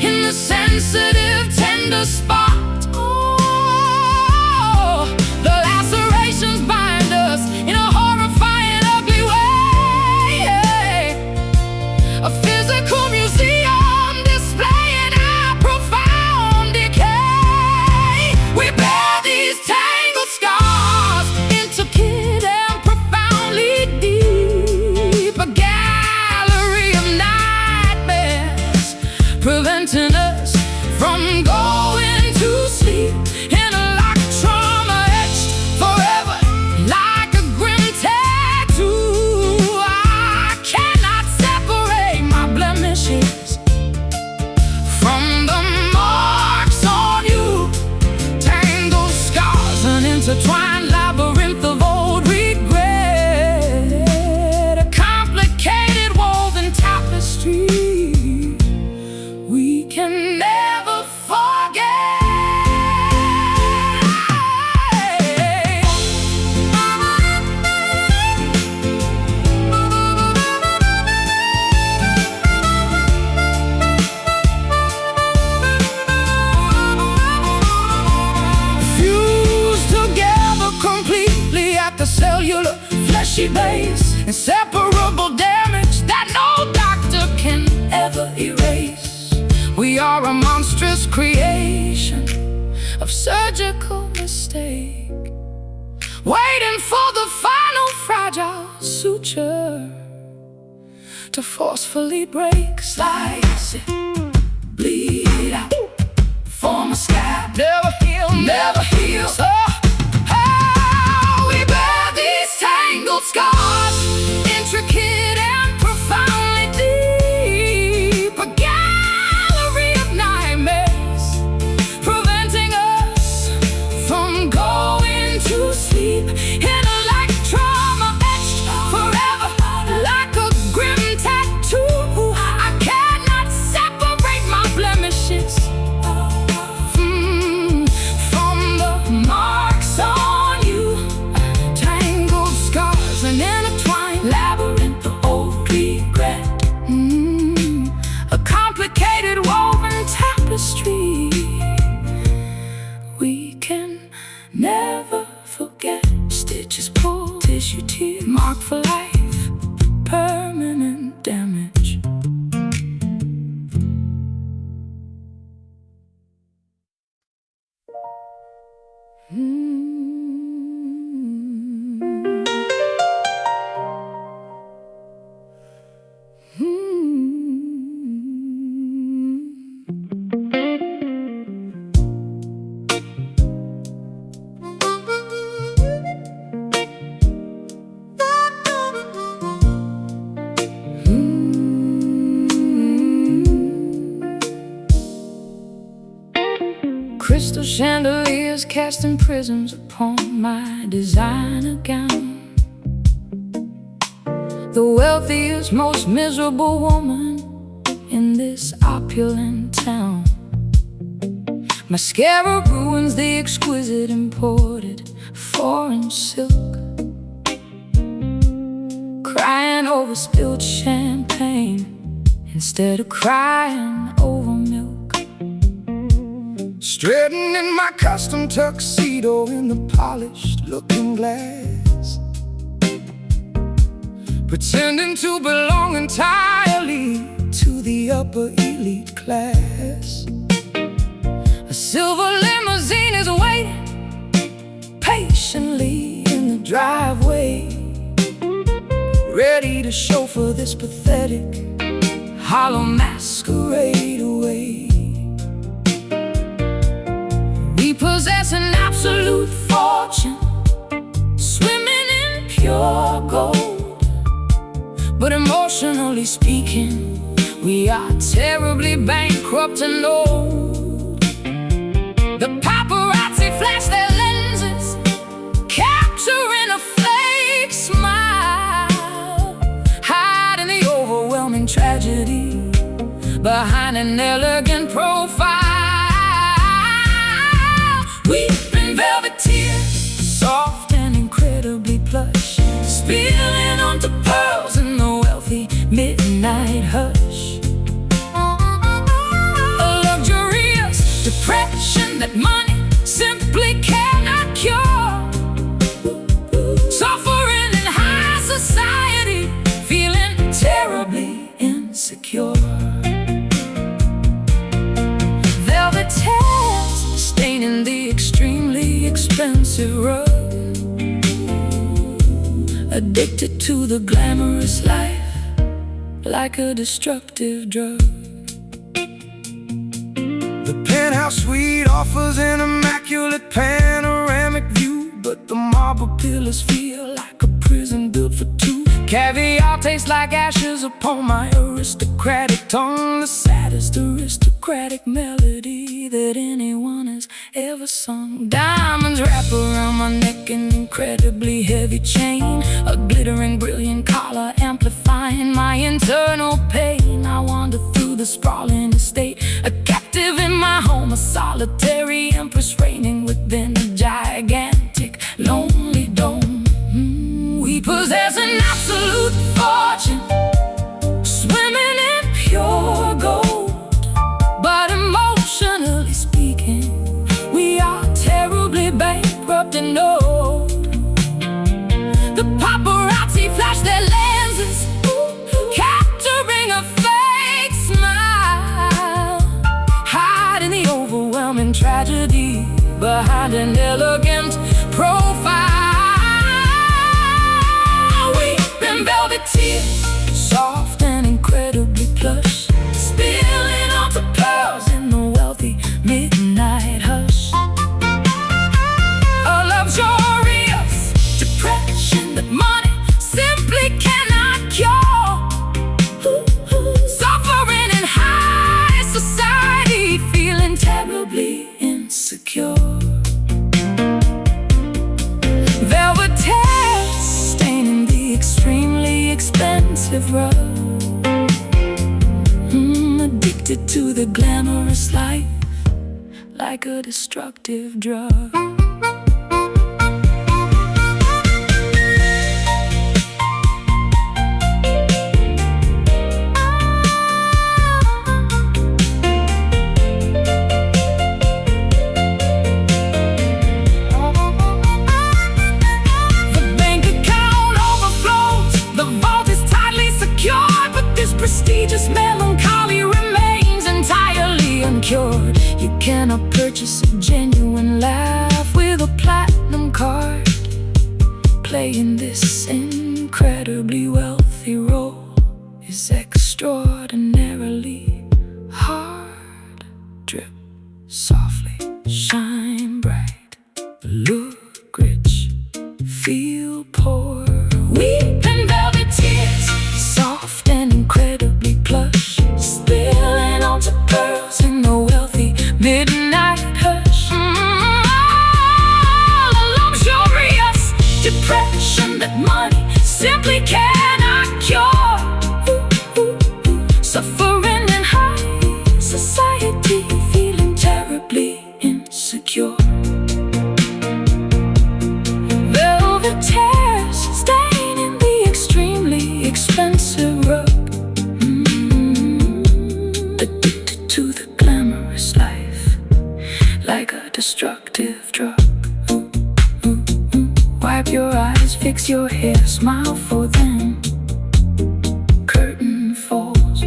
in the sensitive, tender spot. Oh, the lacerations bind us in a horrifying, ugly way. A physical museum displaying our profound decay. We bear these tangled scars, intricate and profoundly deep, a gallery of nightmares, preventing us from going to sleep in a lock trauma etched forever like a grim tattoo. I cannot separate my blemishes from the marks on you. Tangled scars, an intertwined labyrinth of old regret, a complicated woven tapestry we can never forget. Fused together completely at the cellular, fleshy base, inseparable damage that no doctor can ever erase. We are a monstrous creation of surgical mistake, waiting for the final fragile suture to forcefully break. Slice it, bleed out, form a scab, never heal, never heal. So how we bear these tangled scars, intricate and profoundly deep, a gallery of nightmares, preventing us from going to sleep in a like trauma etched forever like a grim tattoo. I cannot separate my blemishes from the marks on you. Tangled scars, an intertwined labyrinth of old regret, a complicated woven tapestry we can never forget. Stitches pulled, tissue tear, marked for life, permanent damage. Crystal chandeliers casting prisms upon my designer gown. The wealthiest, most miserable woman in this opulent town. Mascara ruins the exquisite imported foreign silk, crying over spilled champagne instead of crying over milk. Straightening my custom tuxedo in the polished looking glass, pretending to belong entirely to the upper elite class. A silver limousine is waiting patiently in the driveway, ready to chauffeur this pathetic, hollow masquerade away. We possess an absolute fortune, swimming in pure gold. But emotionally speaking, we are terribly bankrupt and old. The paparazzi flash their lenses, capturing a fake smile, hiding the overwhelming tragedy behind an elegant profile. We've been velveteen Addicted to the glamorous life, like a destructive drug. The penthouse suite offers an immaculate panoramic view, but the marble pillars feel like a prison built for two. Caviar tastes like ashes upon my aristocratic tongue, the saddest aristocratic melody that anyone has ever sung. Diamonds wrap around my neck, an incredibly heavy chain, a glittering brilliant collar amplifying my internal pain. I wander through the sprawling estate, a captive in my home, a solitary empress reigning within a gigantic lonely dome. We possess an absolute fortune, swimming in pure gold, but emotionally speaking, we are terribly bankrupt and old. The paparazzi flash their lenses, capturing a fake smile, hiding the overwhelming tragedy behind an elegant profile. Velvet tears, soft and incredibly plush, spilling onto pearls in the wealthy midnight hush. A luxurious depression that money simply cannot cure. Suffering in high society, feeling terribly insecure. Velvet tears staining the extremely expensive rug. Addicted to the glamorous life, like a destructive drug. Prestigious melancholy remains entirely uncured. You cannot purchase a genuine laugh with a platinum card. Playing this incredibly wealthy role is extraordinarily hard. Drip softly, shine bright, look rich, feel poor. Weep in velvet tears, soft and incredibly plush, spilling onto pearls in the wealthy midnight hush. A luxurious depression that money simply cannot cure. Suffering in high society, feeling terribly insecure. Velvet tears staining the extremely expensive rug. Addicted to the glamorous life, like a destructive drug. Wipe your eyes, fix your hair, smile for them. Curtain falls.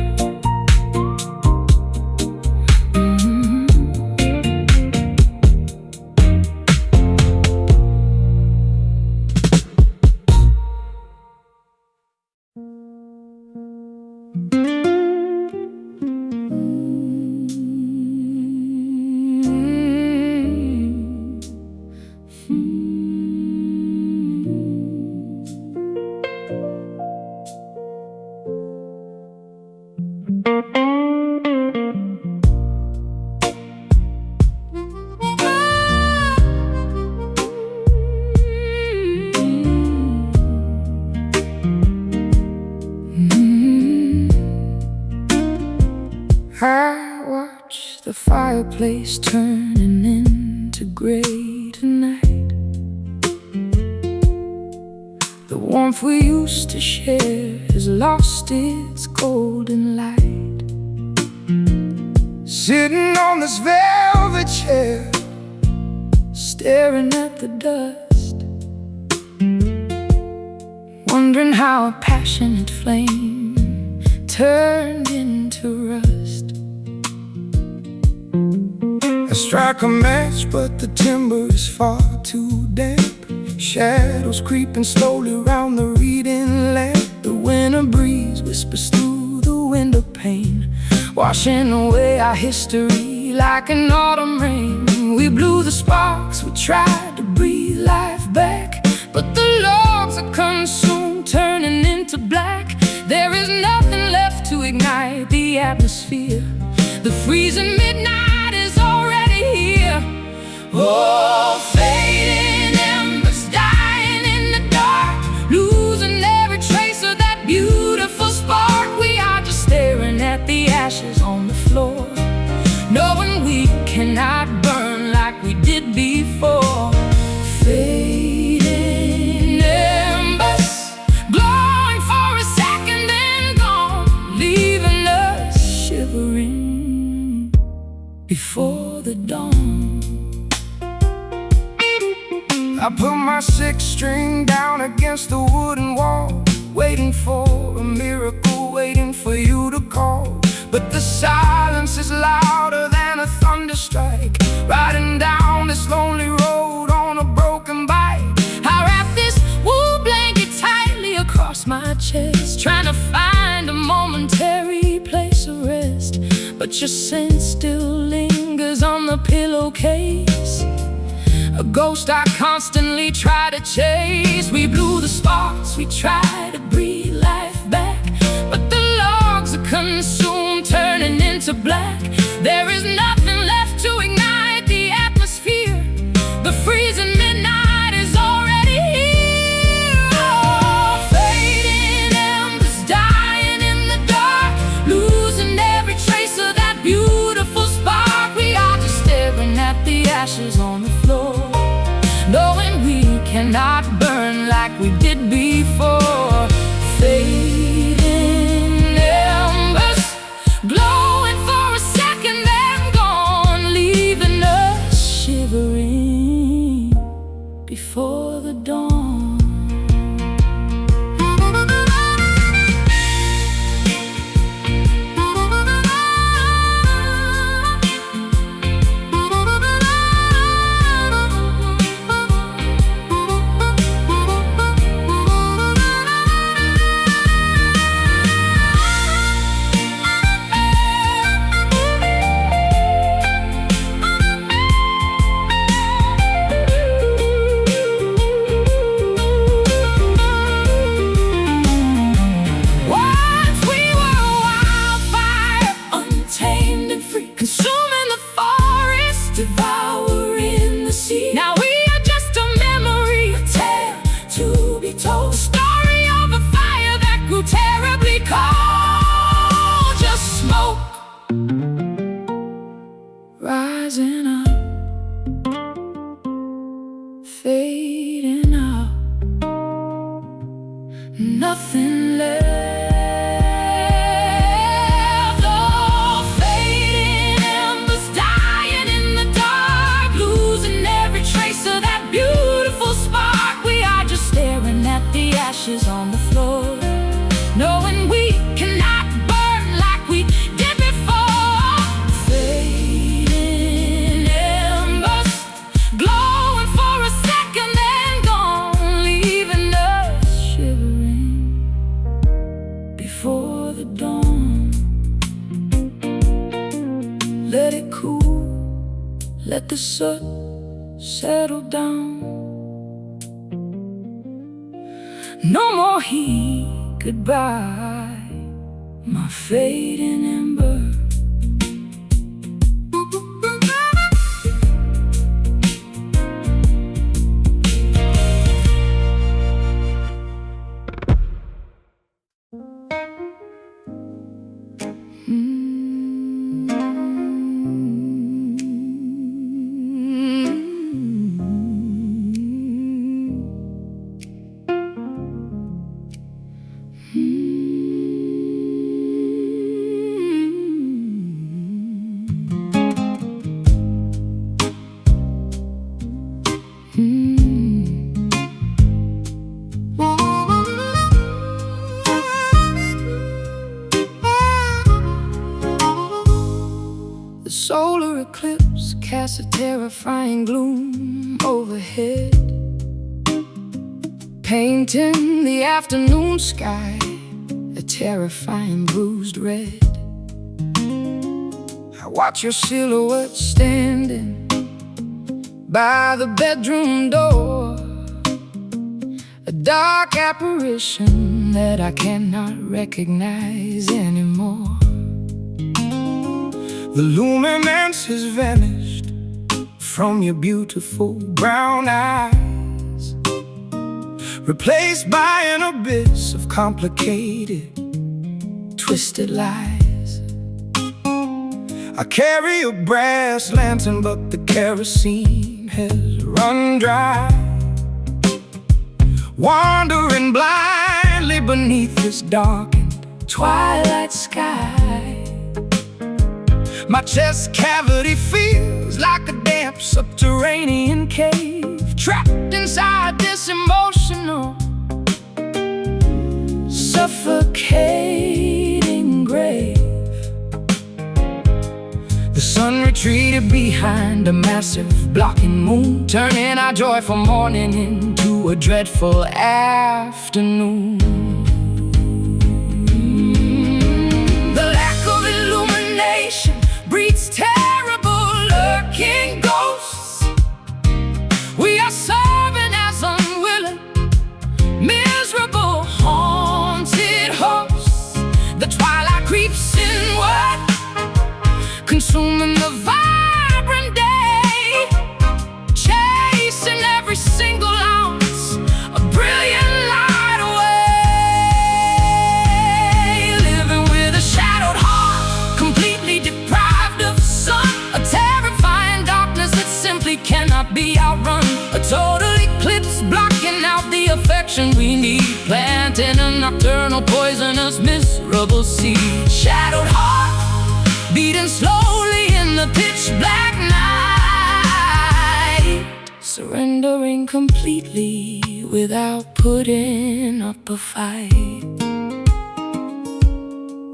I watch the fireplace turning into gray tonight. The warmth we used to share has lost its golden light. Sitting on this velvet chair, staring at the dust, wondering how a passionate flame turned into rust. I strike a match, but the timber is far too damp. Shadows creeping slowly round the reed whispers through the window pane, washing away our history like an autumn rain. We blew the sparks, we tried to breathe life back, but the logs are consumed, turning into black. There is nothing left to ignite the atmosphere. The freezing midnight is already here. Oh, fading embers, dying in the dark, losing every trace of that beautiful spark. We are just staring at the ashes on the floor, knowing we cannot burn like we did before. Fading embers, glowing for a second and gone, leaving us shivering before the dawn. I put my sixth string down against the wooden wall, waiting for a miracle, waiting for you to call. But the silence is louder than a thunder strike, riding down this lonely road on a broken bike. I wrap this wool blanket tightly across my chest, trying to find a momentary place of rest, but your scent still lingers on the pillowcase, a ghost I constantly try to chase. We blew the sparks, we try to breathe life back, but the logs are consumed, turning into black. There is nothing left to ignite the atmosphere. The freezing midnight is already here. Oh, fading embers, dying in the dark, losing every trace of that beautiful spark. We are just staring at the ashes on the floor, knowing we cannot burn like we did before. Fading embers, glowing for a second and gone, leaving us shivering before the dawn. Consuming the forest, devouring the sea. Now we are just a memory, a tale to be told, a story of a fire that grew terribly cold. Just smoke rising up, fading out, nothing left. Ashes on the floor, knowing we cannot burn like we did before. Fading embers, glowing for a second and gone, leaving us shivering before the dawn. Let it cool, let the soot settle down. No more heat, goodbye, my fading ember. The solar eclipse casts a terrifying gloom overhead, painting the afternoon sky a terrifying bruised red. I watch your silhouette standing by the bedroom door, a dark apparition that I cannot recognize anymore. The luminance has vanished from your beautiful brown eyes, replaced by an abyss of complicated, twisted lies. I carry a brass lantern, but the kerosene has run dry, wandering blindly beneath this darkened twilight sky. My chest cavity feels like a damp subterranean cave, trapped inside this emotional, suffocating grave. The sun retreated behind a massive blocking moon, turning our joyful morning into a dreadful afternoon. The lack of illumination breeds terrible lurking ghosts. We are serving as unwilling, miserable, haunted hosts. The twilight creeps inward, consuming the vibrant day, chasing every single ounce of brilliant light away. Living with a shadowed heart, completely deprived of sun, a terrifying darkness that simply cannot be outrun, a total eclipse blocking out the affection we need, planting a nocturnal, poisonous, miserable seed. Shadowed heart, beating slowly in the pitch black night, surrendering completely without putting up a fight.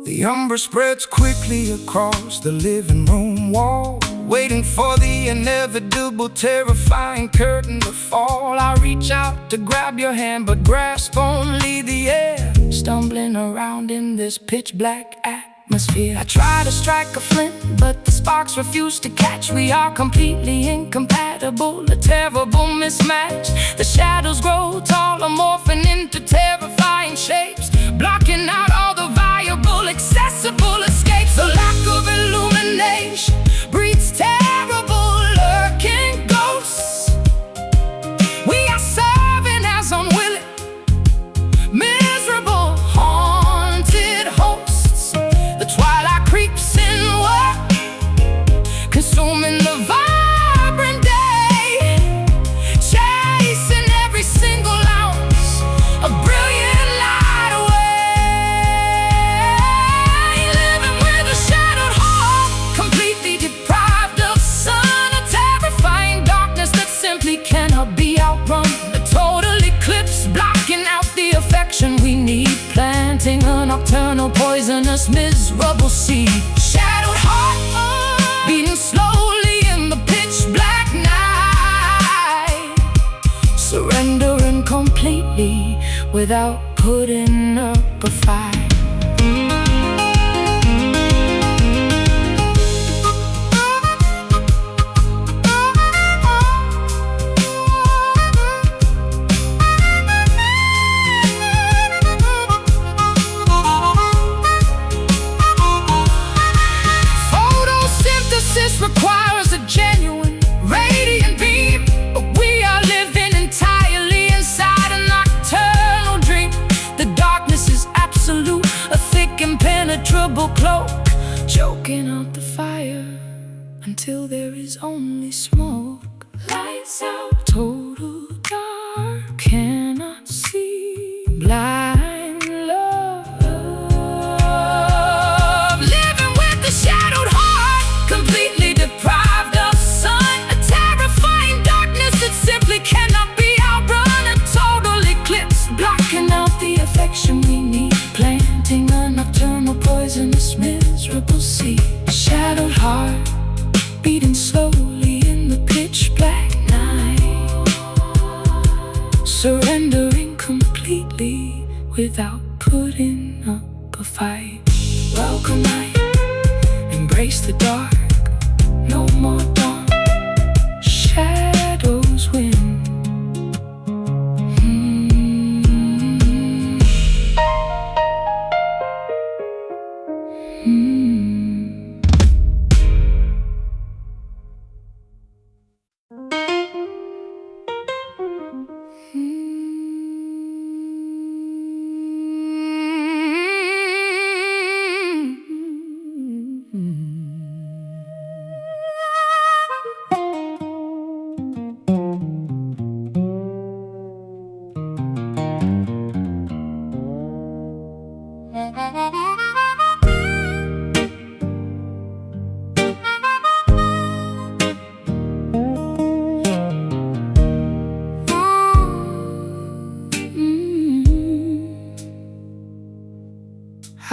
The umber spreads quickly across the living room wall, waiting for the inevitable, terrifying curtain to fall. I reach out to grab your hand, but grasp only the air, stumbling around in this pitch black atmosphere. I try to strike a flint, but the sparks refuse to catch. We are completely incompatible, a terrible mismatch. The shadows grow taller, morphing into terrifying shapes, blocking out all the viable, accessible escapes. The lack of illumination breeds terrible, lurking ghosts. We are serving as unwilling, miserable, haunted hosts. The twilight creeps inward, consuming the vibrant day, chasing every single ounce of brilliant light away. Living with a shadowed heart, completely deprived of sun, a terrifying darkness that simply cannot be outrun, a total eclipse blocking out the affection we need, planting a nocturnal, poisonous, miserable seed. Shadowed heart, beating slowly in the pitch black night, surrendering completely without putting up a fight. Requires a genuine, radiant beam, but we are living entirely inside a nocturnal dream. The darkness is absolute, a thick impenetrable cloak, choking out the fire until there is only smoke. Lights out, total dark, cannot see, blind love. Living with the shadowed heart, completely deprived of sun, a terrifying darkness that simply cannot be outrun, a total eclipse blocking out the affection we need, planting a nocturnal, poisonous, miserable seed. Shadowed heart, beating slowly in the pitch black night, surrendering completely without putting up a a fight. Welcome night, embrace the dark. No more dawn, shadows win.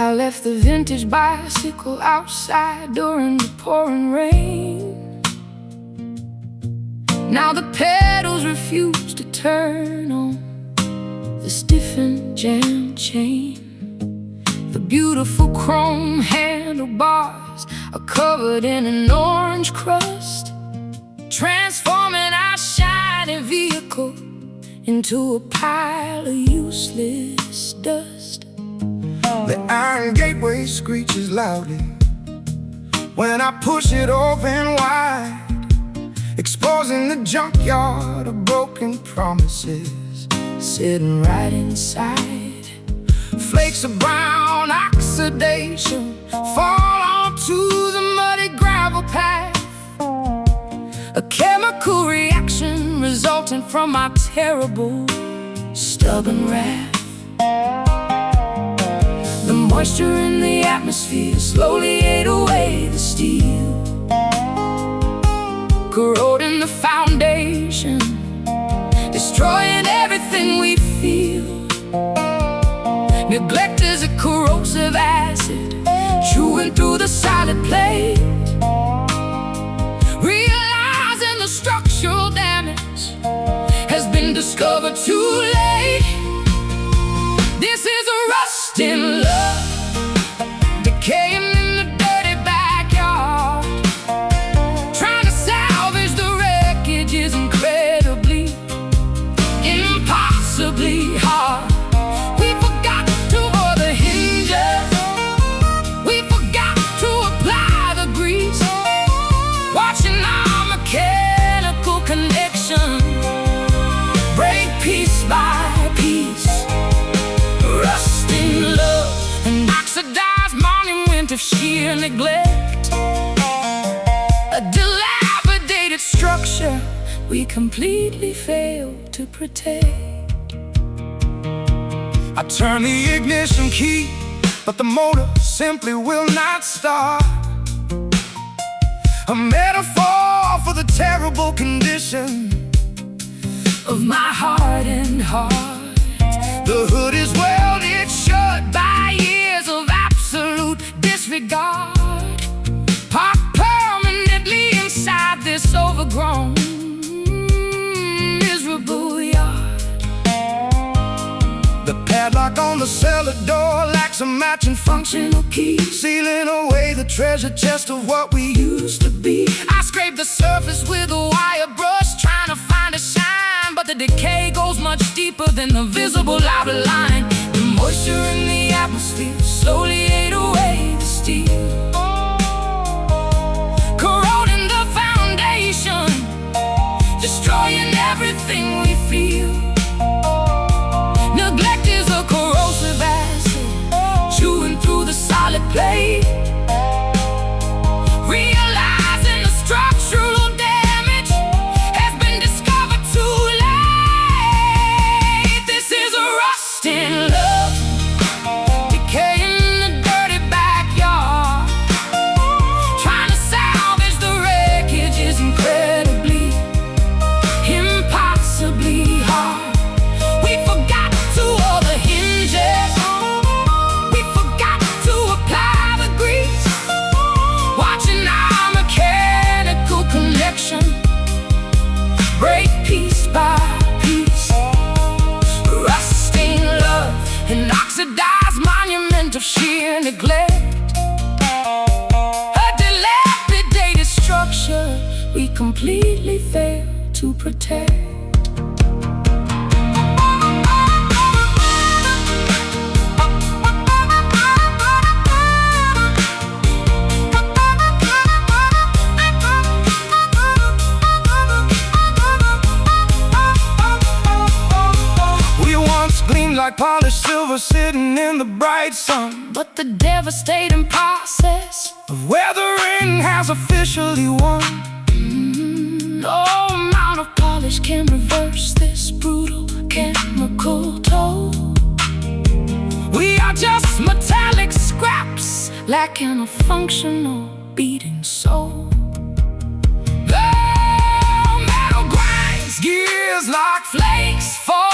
I left the vintage bicycle outside during the pouring rain. Now the pedals refuse to turn on the stiffened jam chain. The beautiful chrome handlebars are covered in an orange crust, transforming our shiny vehicle into a pile of useless dust. The iron gateway screeches loudly when I push it open wide, exposing the junkyard of broken promises sitting right inside. Flakes of brown oxidation fall onto the muddy gravel path, a chemical reaction resulting from my terrible, stubborn wrath. The moisture in the atmosphere slowly ate away the steel, corroding the foundation, destroying everything we feel. Neglect is a corrosive acid, chewing through the solid plate. Realizing the structural damage has been discovered too late. This is a rust in love, decaying in the dirty backyard. Trying to salvage the wreckage is incredibly, impossibly hard. We forgot to oil the hinges, we forgot to apply the grease, watching our mechanical connection break piece by piece. Rust in love, an oxidized monument of sheer neglect, a dilapidated structure we completely failed to protect. I turn the ignition key, but the motor simply will not start. A metaphor for the terrible condition Of my heart and heart. The hood is welded shut By years of absolute disregard, parked permanently inside this overgrown, miserable yard. The padlock on the cellar door lacks a matching Functional key, sealing away the treasure chest of what we used to be. I scrape the surface with a wire brush, trying to find a shine, but the decay goes much deeper than the visible outer line. The moisture in the atmosphere slowly ate away the steel, corroding the foundation, destroying everything we feel. Neglect is a corrosive acid, chewing through the solid plate. Realizing the structural damage has been discovered too late. This is a rust in love, decay of sheer neglect. A dilapidated structure we completely fail to protect. Like polished silver sitting in the bright sun, but the devastating process of weathering has officially won. No amount of polish can reverse this brutal chemical toll. We are just metallic scraps lacking a functional beating soul. The metal grinds gears like flakes fall.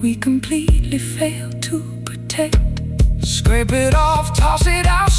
We completely fail to protect. Scrape it off, toss it out,